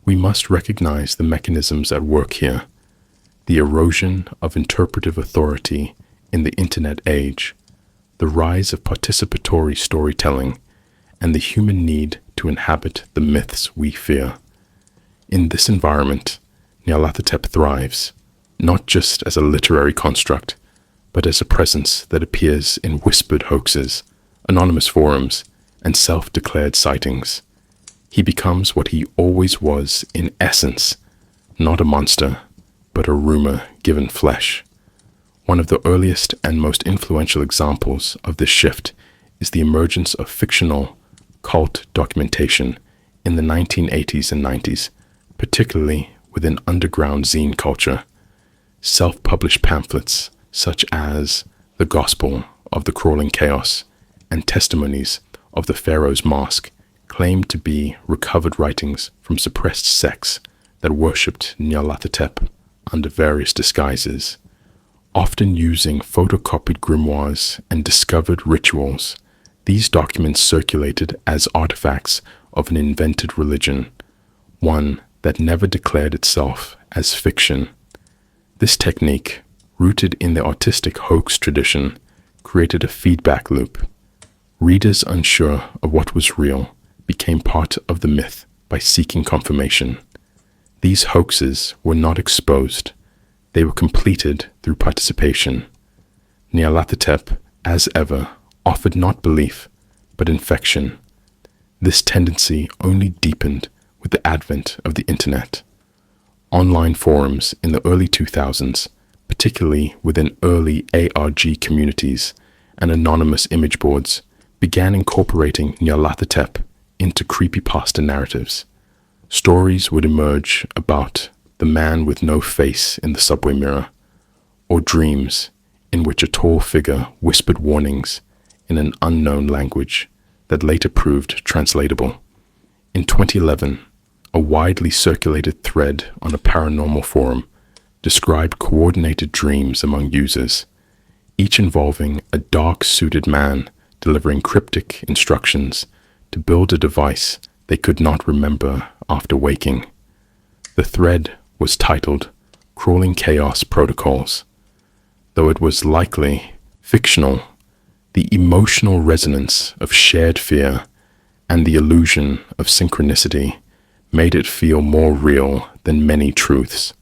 We must recognize the mechanisms at work here: the erosion of interpretive authority in the internet age, the rise of participatory storytelling, and the human need to inhabit the myths we fear. In this environment, Nyarlathotep thrives, not just as a literary construct, but as a presence that appears in whispered hoaxes, anonymous forums, and self-declared sightings. He becomes what he always was in essence, not a monster, but a rumor given flesh. One of the earliest and most influential examples of this shift is the emergence of fictional cult documentation in the 1980s and 90s, particularly within underground zine culture. Self-published pamphlets such as The Gospel of the Crawling Chaos and Testimonies of the Pharaoh's Mask claimed to be recovered writings from suppressed sects that worshipped Nyarlathotep under various disguises, often using photocopied grimoires and discovered rituals. These documents circulated as artifacts of an invented religion, one that never declared itself as fiction. This technique, rooted in the artistic hoax tradition, created a feedback loop. Readers unsure of what was real became part of the myth by seeking confirmation. These hoaxes were not exposed. They were completed through participation. Nyarlathotep, as ever, offered not belief, but infection. This tendency only deepened with the advent of the internet. Online forums in the early 2000s, particularly within early ARG communities and anonymous image boards, began incorporating Nyarlathotep into creepypasta narratives. Stories would emerge about the man with no face in the subway mirror, or dreams in which a tall figure whispered warnings in an unknown language that later proved translatable. In 2011, a widely circulated thread on a paranormal forum described coordinated dreams among users. each involving a dark-suited man delivering cryptic instructions to build a device they could not remember after waking. The thread was titled Crawling Chaos Protocols. Though it was likely fictional, the emotional resonance of shared fear and the illusion of synchronicity made it feel more real than many truths.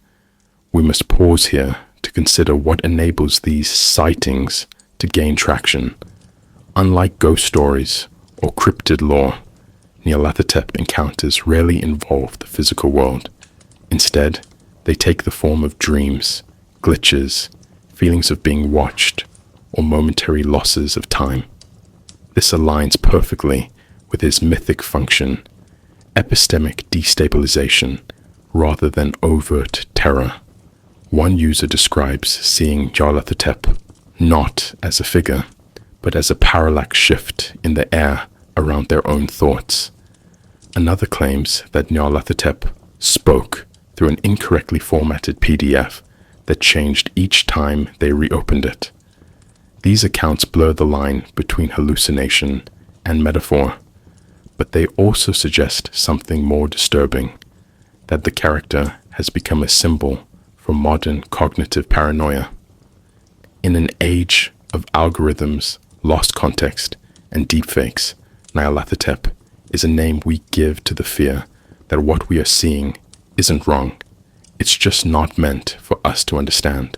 We must pause here to consider what enables these sightings to gain traction. Unlike ghost stories or cryptid lore, Nyarlathotep encounters rarely involve the physical world. Instead, they take the form of dreams, glitches, feelings of being watched, or momentary losses of time. This aligns perfectly with his mythic function, epistemic destabilization, rather than overt terror. One user describes seeing Nyarlathotep not as a figure, but as a parallax shift in the air around their own thoughts. Another claims that Nyarlathotep spoke through an incorrectly formatted PDF that changed each time they reopened it. These accounts blur the line between hallucination and metaphor, but they also suggest something more disturbing, that the character has become a symbol for modern cognitive paranoia. In an age of algorithms, lost context, and deepfakes, Nyarlathotep is a name we give to the fear that what we are seeing isn't wrong. It's just not meant for us to understand.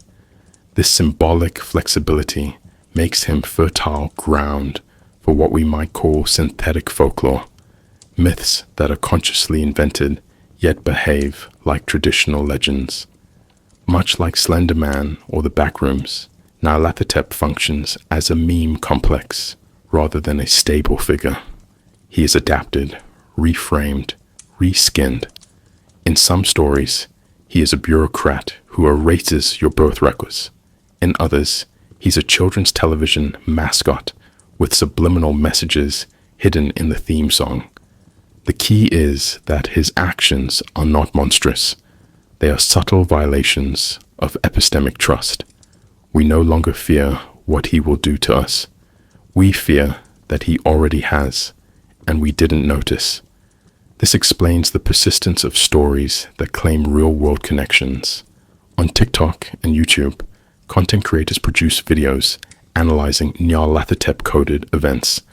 This symbolic flexibility makes him fertile ground for what we might call synthetic folklore, myths that are consciously invented yet behave like traditional legends. Much like Slender Man or the Backrooms, Nyarlathotep functions as a meme complex rather than a stable figure. He is adapted, reframed, reskinned. In some stories, he is a bureaucrat who erases your birth records. In others, he's a children's television mascot with subliminal messages hidden in the theme song. The key is that his actions are not monstrous. They are subtle violations of epistemic trust. We no longer fear what he will do to us. We fear that he already has, and we didn't notice. This explains the persistence of stories that claim real-world connections. On TikTok and YouTube, content creators produce videos analyzing Nyarlathotep-coded events,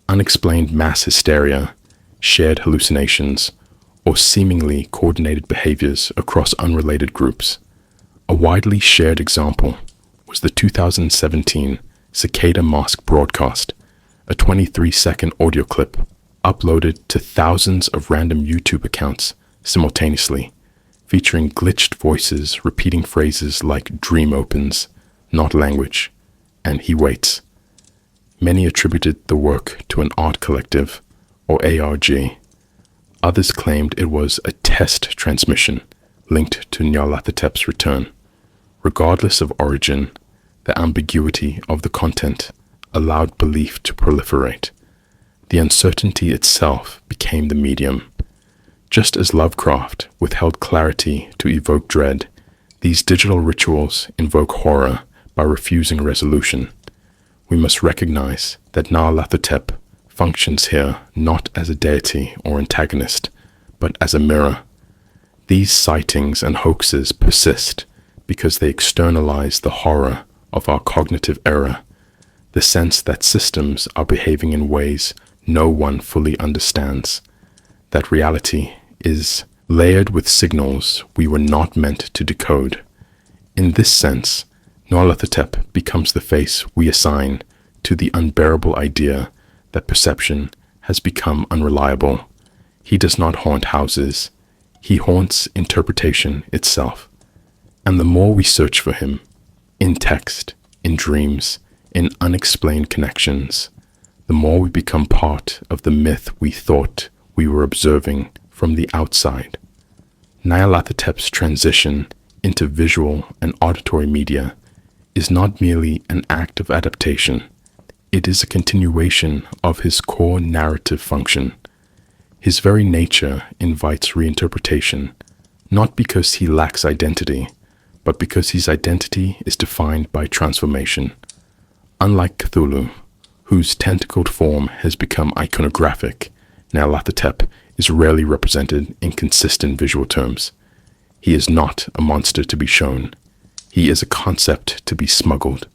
unexplained mass hysteria, shared hallucinations, or seemingly coordinated behaviors across unrelated groups. A widely shared example was the 2017 Cicada Mask broadcast, a 23-second audio clip uploaded to thousands of random YouTube accounts simultaneously, featuring glitched voices repeating phrases like "dream opens," "not language," and "he waits." Many attributed the work to an art collective, or ARG. Others claimed it was a test transmission linked to Nyarlathotep's return. Regardless of origin, the ambiguity of the content allowed belief to proliferate. The uncertainty itself became the medium. Just as Lovecraft withheld clarity to evoke dread, these digital rituals invoke horror by refusing resolution. We must recognize that Nyarlathotep functions here not as a deity or antagonist, but as a mirror. These sightings and hoaxes persist because they externalize the horror of our cognitive error, the sense that systems are behaving in ways no one fully understands, that reality is layered with signals we were not meant to decode. In this sense, Nyarlathotep becomes the face we assign to the unbearable idea that perception has become unreliable. He does not haunt houses, he haunts interpretation itself. And the more we search for him, in text, in dreams, in unexplained connections, the more we become part of the myth we thought we were observing from the outside. Nyarlathotep's transition into visual and auditory media is not merely an act of adaptation, it is a continuation of his core narrative function. His very nature invites reinterpretation, not because he lacks identity, but because his identity is defined by transformation. Unlike Cthulhu, whose tentacled form has become iconographic, Nyarlathotep is rarely represented in consistent visual terms. He is not a monster to be shown. He is a concept to be smuggled.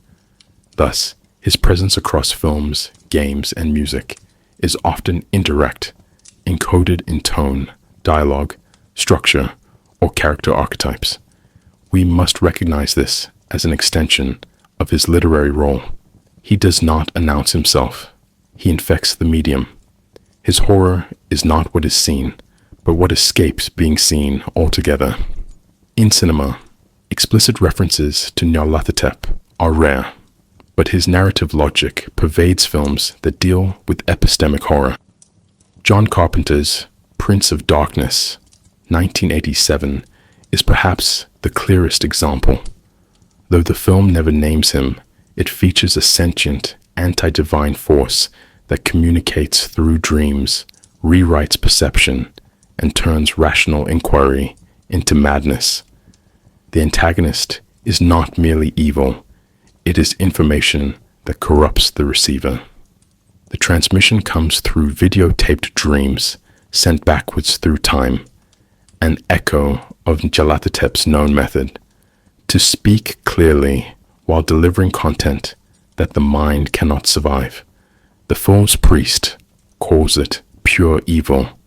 Thus, his presence across films, games, and music is often indirect, encoded in tone, dialogue, structure, or character archetypes. We must recognize this as an extension of his literary role. He does not announce himself. He infects the medium. His horror is not what is seen, but what escapes being seen altogether. In cinema, explicit references to Nyarlathotep are rare, but his narrative logic pervades films that deal with epistemic horror. John Carpenter's Prince of Darkness, 1987, is perhaps the clearest example. Though the film never names him, it features a sentient, anti-divine force that communicates through dreams, rewrites perception, and turns rational inquiry into madness. The antagonist is not merely evil, it is information that corrupts the receiver. The transmission comes through videotaped dreams sent backwards through time, an echo of Nyarlathotep's known method, to speak clearly while delivering content that the mind cannot survive. The film's priest calls it pure evil,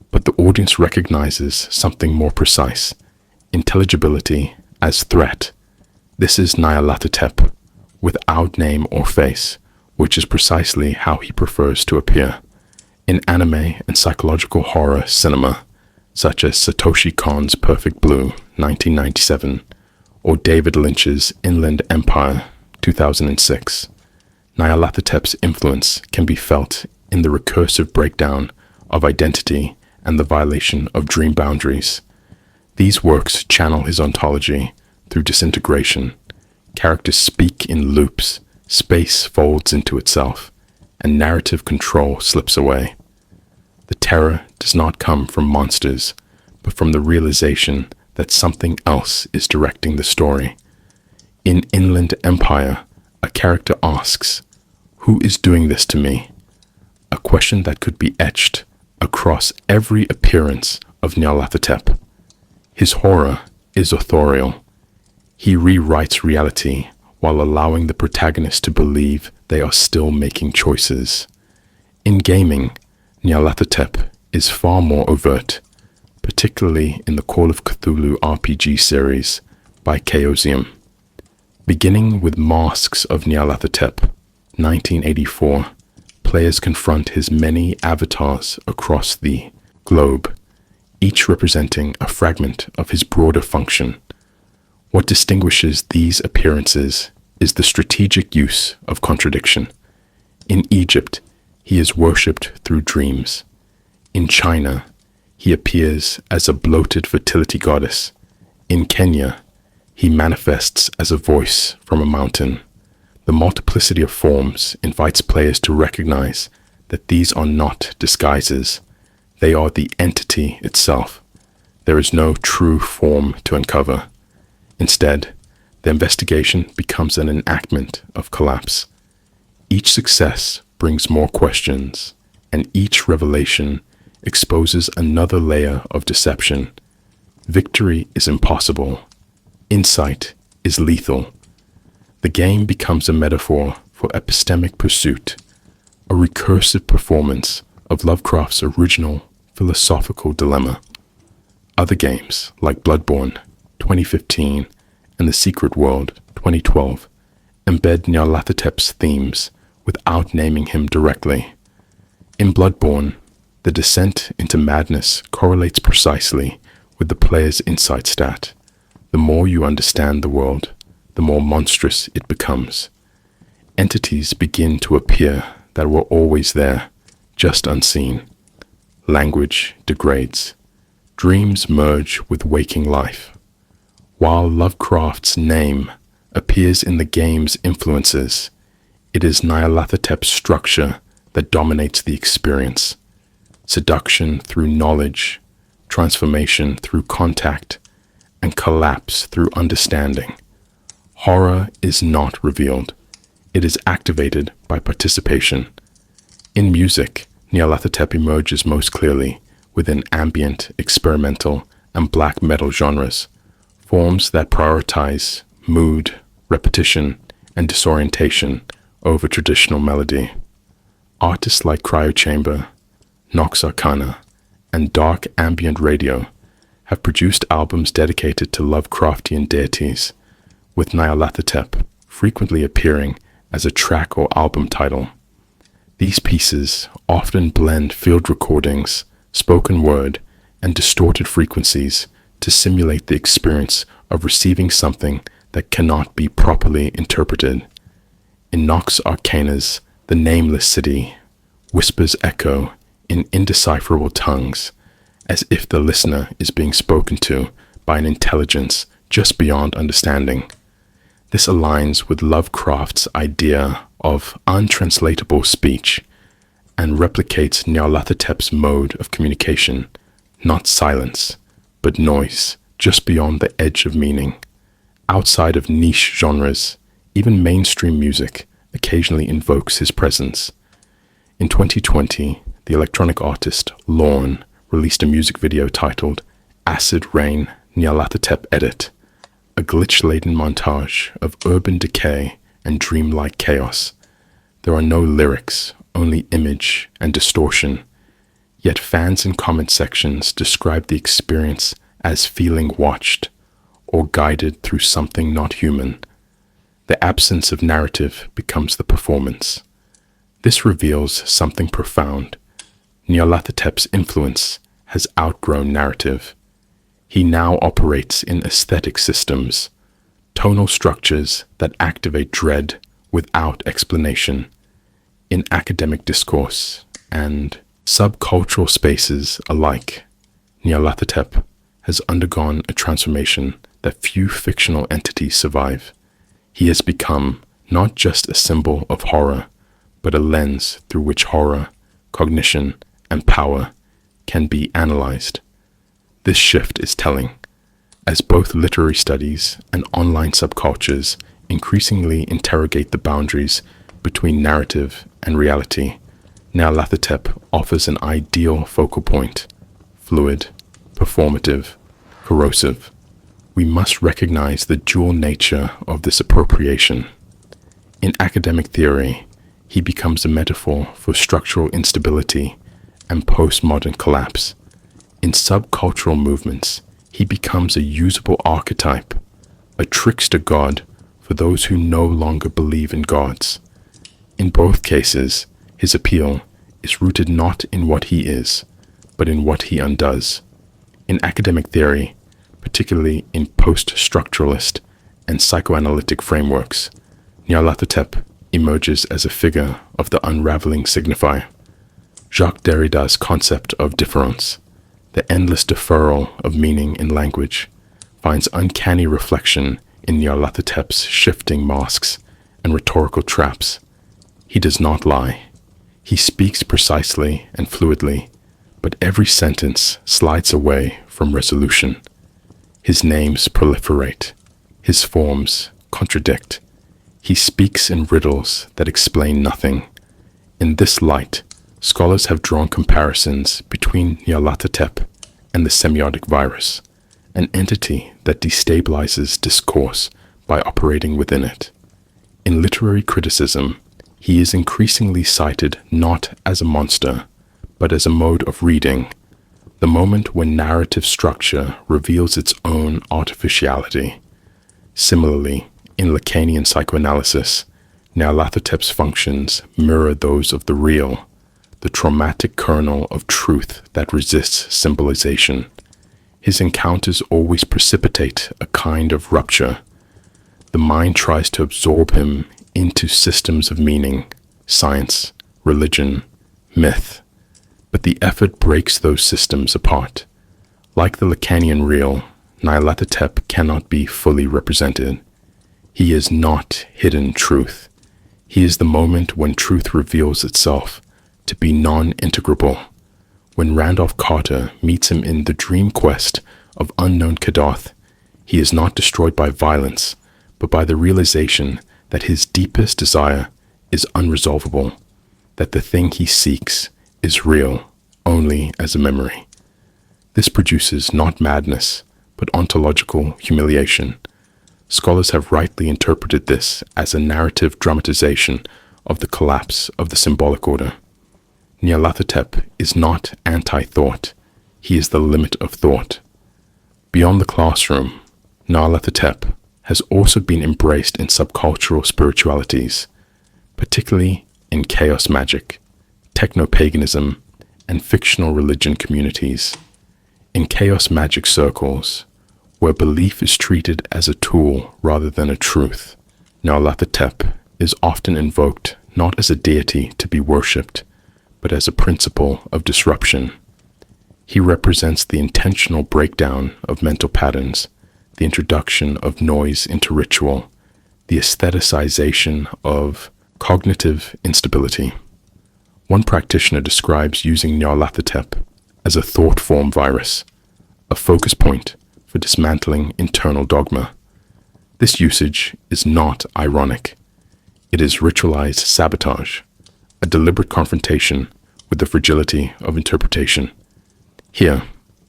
but the audience recognizes something more precise: intelligibility as threat. This is Nyarlathotep, without name or face, which is precisely how he prefers to appear. In anime and psychological horror cinema, such as Satoshi Kon's Perfect Blue, 1997, or David Lynch's Inland Empire, 2006, Nyarlathotep's influence can be felt in the recursive breakdown of identity and the violation of dream boundaries. These works channel his ontology through disintegration. Characters speak in loops, space folds into itself, and narrative control slips away. The terror does not come from monsters, but from the realization that something else is directing the story. In Inland Empire, a character asks, "Who is doing this to me?" A question that could be etched across every appearance of Nyarlathotep. His horror is authorial. He rewrites reality while allowing the protagonist to believe they are still making choices. In gaming, Nyarlathotep is far more overt, particularly in the Call of Cthulhu RPG series by Chaosium. Beginning with Masks of Nyarlathotep, 1984, players confront his many avatars across the globe, each representing a fragment of his broader function. What distinguishes these appearances is the strategic use of contradiction. In Egypt, he is worshipped through dreams. In China, he appears as a bloated fertility goddess. In Kenya, he manifests as a voice from a mountain. The multiplicity of forms invites players to recognize that these are not disguises. They are the entity itself. There is no true form to uncover. Instead, the investigation becomes an enactment of collapse. Each success brings more questions, and each revelation exposes another layer of deception. Victory is impossible. Insight is lethal. The game becomes a metaphor for epistemic pursuit, a recursive performance of Lovecraft's original philosophical dilemma. Other games, like Bloodborne, 2015, and The Secret World, 2012, embed Nyarlathotep's themes without naming him directly. In Bloodborne, the descent into madness correlates precisely with the player's insight stat. The more you understand the world, the more monstrous it becomes. Entities begin to appear that were always there, just unseen. Language degrades. Dreams merge with waking life. While Lovecraft's name appears in the game's influences, it is Nyarlathotep's structure that dominates the experience. Seduction through knowledge, transformation through contact, and collapse through understanding. Horror is not revealed. It is activated by participation. In music, Nyarlathotep emerges most clearly within ambient, experimental, and black metal genres, forms that prioritize mood, repetition, and disorientation over traditional melody. Artists like Cryochamber, Nox Arcana, and Dark Ambient Radio have produced albums dedicated to Lovecraftian deities, with Nyarlathotep frequently appearing as a track or album title. These pieces often blend field recordings, spoken word, and distorted frequencies to simulate the experience of receiving something that cannot be properly interpreted. In Nox Arcana's The Nameless City, whispers echo in indecipherable tongues, as if the listener is being spoken to by an intelligence just beyond understanding. This aligns with Lovecraft's idea of untranslatable speech and replicates Nyarlathotep's mode of communication, not silence, but noise, just beyond the edge of meaning. Outside of niche genres, even mainstream music occasionally invokes his presence. In 2020, the electronic artist Lorne released a music video titled Acid Rain Nyarlathotep Edit, a glitch-laden montage of urban decay and dreamlike chaos. There are no lyrics, only image and distortion, yet fans in comment sections describe the experience as feeling watched or guided through something not human. The absence of narrative becomes the performance. This reveals something profound. Nyarlathotep's influence has outgrown narrative. He now operates in aesthetic systems, tonal structures that activate dread without explanation. In academic discourse and subcultural spaces alike, Nyarlathotep has undergone a transformation that few fictional entities survive. He has become not just a symbol of horror, but a lens through which horror, cognition, and power can be analyzed. This shift is telling, as both literary studies and online subcultures increasingly interrogate the boundaries between narrative and reality. Nyarlathotep offers an ideal focal point, fluid, performative, corrosive. We must recognize the dual nature of this appropriation. In academic theory, he becomes a metaphor for structural instability and postmodern collapse. In subcultural movements, he becomes a usable archetype, a trickster god for those who no longer believe in gods. In both cases, his appeal is rooted not in what he is, but in what he undoes. In academic theory, particularly in post-structuralist and psychoanalytic frameworks, Nyarlathotep emerges as a figure of the unraveling signifier. Jacques Derrida's concept of difference, the endless deferral of meaning in language, finds uncanny reflection in Nyarlathotep's shifting masks and rhetorical traps. He does not lie. He speaks precisely and fluidly, but every sentence slides away from resolution. His names proliferate. His forms contradict. He speaks in riddles that explain nothing. In this light, scholars have drawn comparisons between Nyarlathotep and the semiotic virus, an entity that destabilizes discourse by operating within it. In literary criticism, he is increasingly cited not as a monster, but as a mode of reading, the moment when narrative structure reveals its own artificiality. Similarly, in Lacanian psychoanalysis, Nyarlathotep's functions mirror those of the real, the traumatic kernel of truth that resists symbolization. His encounters always precipitate a kind of rupture. The mind tries to absorb him into systems of meaning, science, religion, myth, but the effort breaks those systems apart. Like the Lacanian real, Nyarlathotep cannot be fully represented. He is not hidden truth. He is the moment when truth reveals itself to be non-integrable. When Randolph Carter meets him in the dream quest of unknown Kadath, he is not destroyed by violence, but by the realization that his deepest desire is unresolvable, that the thing he seeks is real only as a memory. This produces not madness, but ontological humiliation. Scholars have rightly interpreted this as a narrative dramatization of the collapse of the symbolic order. Nyarlathotep is not anti-thought, he is the limit of thought. Beyond the classroom, Nyarlathotep has also been embraced in subcultural spiritualities, particularly in chaos magic, techno-paganism, and fictional religion communities. In chaos magic circles, where belief is treated as a tool rather than a truth, Nyarlathotep is often invoked not as a deity to be worshipped, but as a principle of disruption. He represents the intentional breakdown of mental patterns, the introduction of noise into ritual, the aestheticization of cognitive instability. One practitioner describes using Nyarlathotep as a thought form virus, a focus point for dismantling internal dogma. This usage is not ironic. It is ritualized sabotage, a deliberate confrontation with the fragility of interpretation. Here,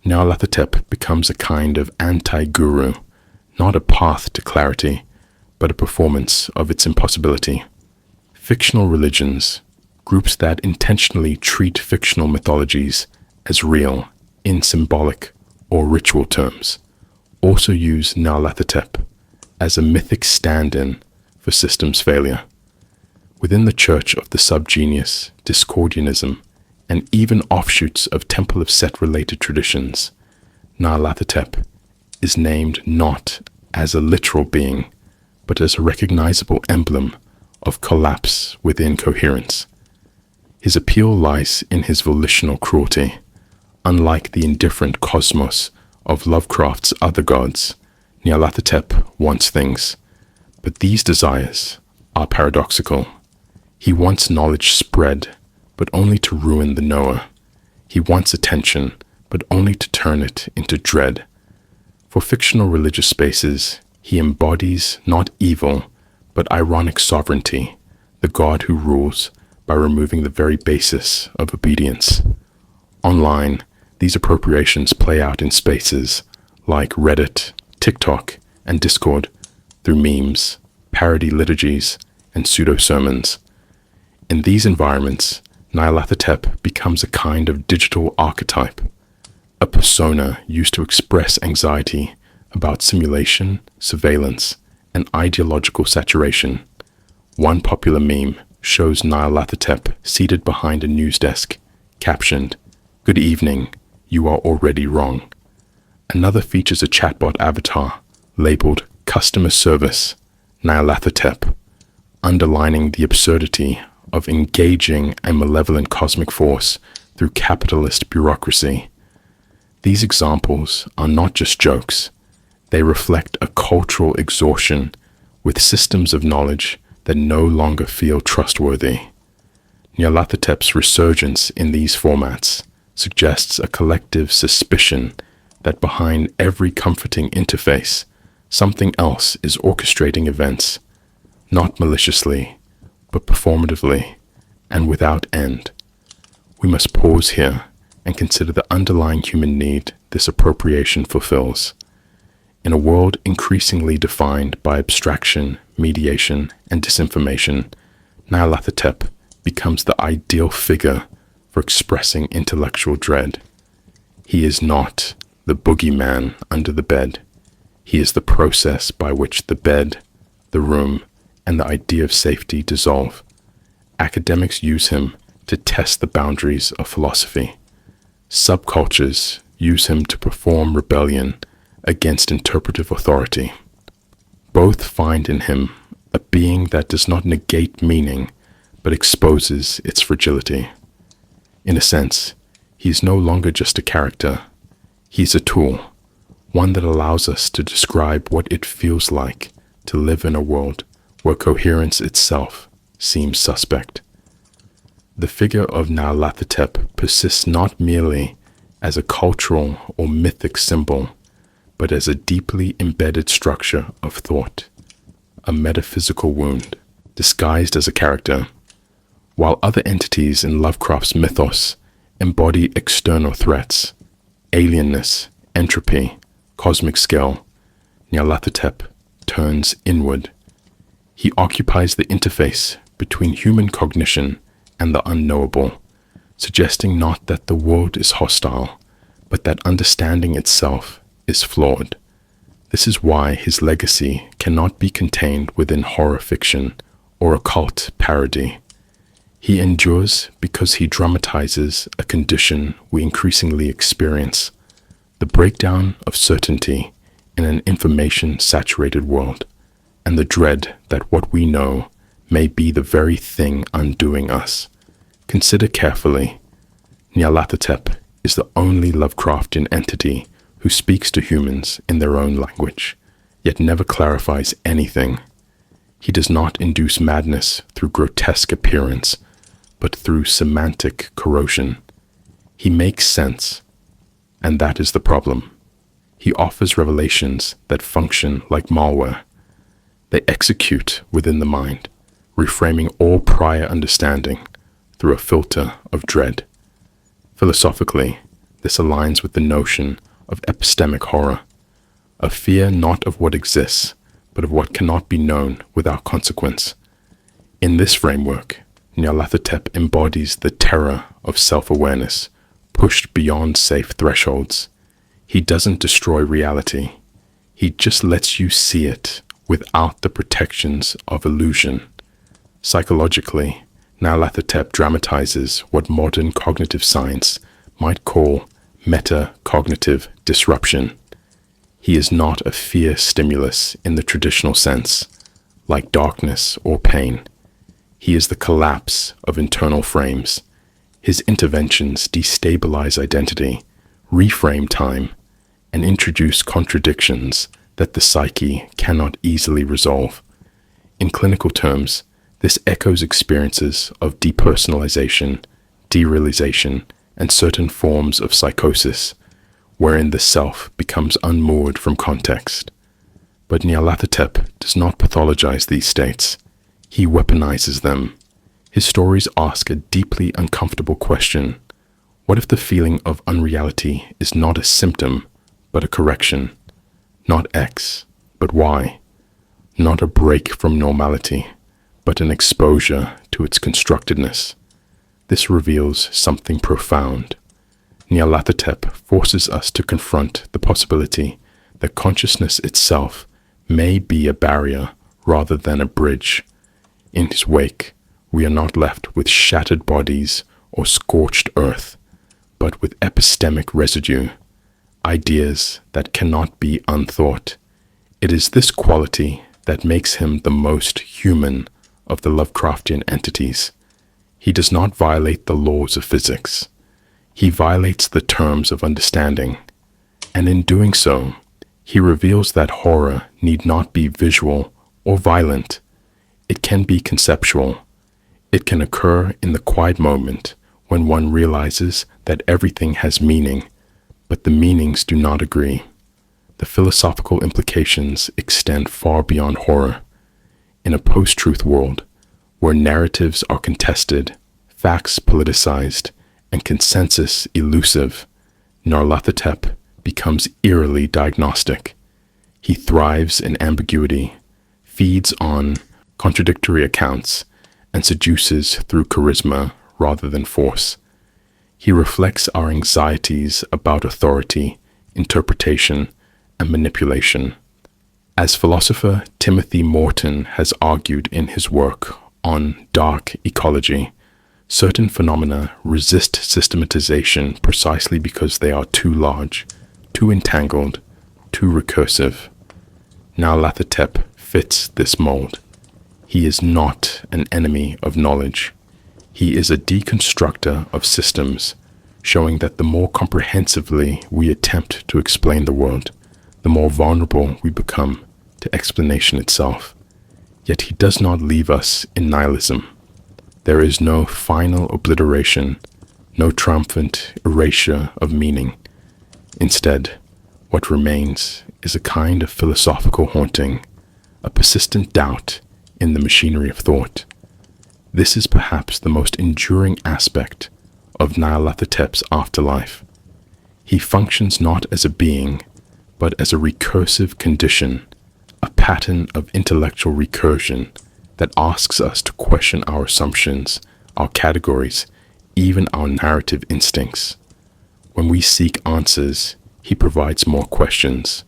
Nyarlathotep becomes a kind of anti-guru, not a path to clarity, but a performance of its impossibility. Fictional religions, groups that intentionally treat fictional mythologies as real in symbolic or ritual terms, also use Nyarlathotep as a mythic stand-in for systems failure. Within the Church of the Subgenius, Discordianism, and even offshoots of Temple of Set-related traditions, Nyarlathotep is named not as a literal being, but as a recognizable emblem of collapse within coherence. His appeal lies in his volitional cruelty. Unlike the indifferent cosmos of Lovecraft's other gods, Nyarlathotep wants things, but these desires are paradoxical. He wants knowledge spread, but only to ruin the knower. He wants attention, but only to turn it into dread. For fictional religious spaces, he embodies not evil, but ironic sovereignty, the God who rules by removing the very basis of obedience. Online, these appropriations play out in spaces like Reddit, TikTok, and Discord through memes, parody liturgies, and pseudo-sermons. In these environments, Nyarlathotep becomes a kind of digital archetype, a persona used to express anxiety about simulation, surveillance, and ideological saturation. One popular meme shows Nyarlathotep seated behind a news desk, captioned, "Good evening, you are already wrong." Another features a chatbot avatar labeled Customer Service Nyarlathotep, underlining the absurdity of engaging a malevolent cosmic force through capitalist bureaucracy. These examples are not just jokes. They reflect a cultural exhaustion with systems of knowledge that no longer feel trustworthy. Nyarlathotep's resurgence in these formats suggests a collective suspicion that behind every comforting interface, something else is orchestrating events, not maliciously, but performatively and without end. We must pause here and consider the underlying human need this appropriation fulfills. In a world increasingly defined by abstraction, mediation, and disinformation, Nyarlathotep becomes the ideal figure for expressing intellectual dread. He is not the boogeyman under the bed. He is the process by which the bed, the room, and the idea of safety dissolve. Academics use him to test the boundaries of philosophy. Subcultures use him to perform rebellion against interpretive authority. Both find in him a being that does not negate meaning, but exposes its fragility. In a sense, he is no longer just a character. He is a tool, one that allows us to describe what it feels like to live in a world where coherence itself seems suspect. The figure of Nyarlathotep persists not merely as a cultural or mythic symbol, but as a deeply embedded structure of thought, a metaphysical wound, disguised as a character. While other entities in Lovecraft's mythos embody external threats, alienness, entropy, cosmic scale, Nyarlathotep turns inward. He occupies the interface between human cognition and the unknowable, suggesting not that the world is hostile, but that understanding itself is flawed. This is why his legacy cannot be contained within horror fiction or occult parody. He endures because he dramatizes a condition we increasingly experience, the breakdown of certainty in an information-saturated world, and the dread that what we know may be the very thing undoing us. Consider carefully. Nyarlathotep is the only Lovecraftian entity who speaks to humans in their own language, yet never clarifies anything. He does not induce madness through grotesque appearance, but through semantic corrosion. He makes sense, and that is the problem. He offers revelations that function like malware. They execute within the mind, reframing all prior understanding through a filter of dread. Philosophically, this aligns with the notion of epistemic horror, a fear not of what exists, but of what cannot be known without consequence. In this framework, Nyarlathotep embodies the terror of self-awareness, pushed beyond safe thresholds. He doesn't destroy reality. He just lets you see it without the protections of illusion. Psychologically, Nyarlathotep dramatizes what modern cognitive science might call metacognitive disruption. He is not a fear stimulus in the traditional sense, like darkness or pain. He is the collapse of internal frames. His interventions destabilize identity, reframe time, and introduce contradictions that the psyche cannot easily resolve. In clinical terms, this echoes experiences of depersonalization, derealization, and certain forms of psychosis, wherein the self becomes unmoored from context. But Nyarlathotep does not pathologize these states. He weaponizes them. His stories ask a deeply uncomfortable question. What if the feeling of unreality is not a symptom, but a correction? Not X, but Y. Not a break from normality, but an exposure to its constructedness. This reveals something profound. Nyarlathotep forces us to confront the possibility that consciousness itself may be a barrier rather than a bridge. In his wake, we are not left with shattered bodies or scorched earth, but with epistemic residue, ideas that cannot be unthought. It is this quality that makes him the most human of the Lovecraftian entities. He does not violate the laws of physics. He violates the terms of understanding, and in doing so, he reveals that horror need not be visual or violent. It can be conceptual. It can occur in the quiet moment when one realizes that everything has meaning, but the meanings do not agree. The philosophical implications extend far beyond horror. In a post-truth world, where narratives are contested, facts politicized, and consensus elusive, Nyarlathotep becomes eerily diagnostic. He thrives in ambiguity, feeds on contradictory accounts, and seduces through charisma rather than force. He reflects our anxieties about authority, interpretation, and manipulation. As philosopher Timothy Morton has argued in his work on dark ecology, certain phenomena resist systematization precisely because they are too large, too entangled, too recursive. Nyarlathotep fits this mold. He is not an enemy of knowledge. He is a deconstructor of systems, showing that the more comprehensively we attempt to explain the world, the more vulnerable we become to explanation itself. Yet he does not leave us in nihilism. There is no final obliteration, no triumphant erasure of meaning. Instead, what remains is a kind of philosophical haunting, a persistent doubt in the machinery of thought. This is perhaps the most enduring aspect of Nyarlathotep's afterlife. He functions not as a being, but as a recursive condition, a pattern of intellectual recursion that asks us to question our assumptions, our categories, even our narrative instincts. When we seek answers, he provides more questions.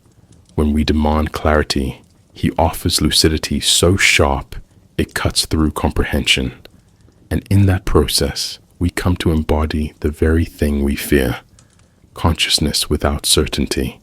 When we demand clarity, he offers lucidity so sharp it cuts through comprehension. And in that process, we come to embody the very thing we fear, consciousness without certainty.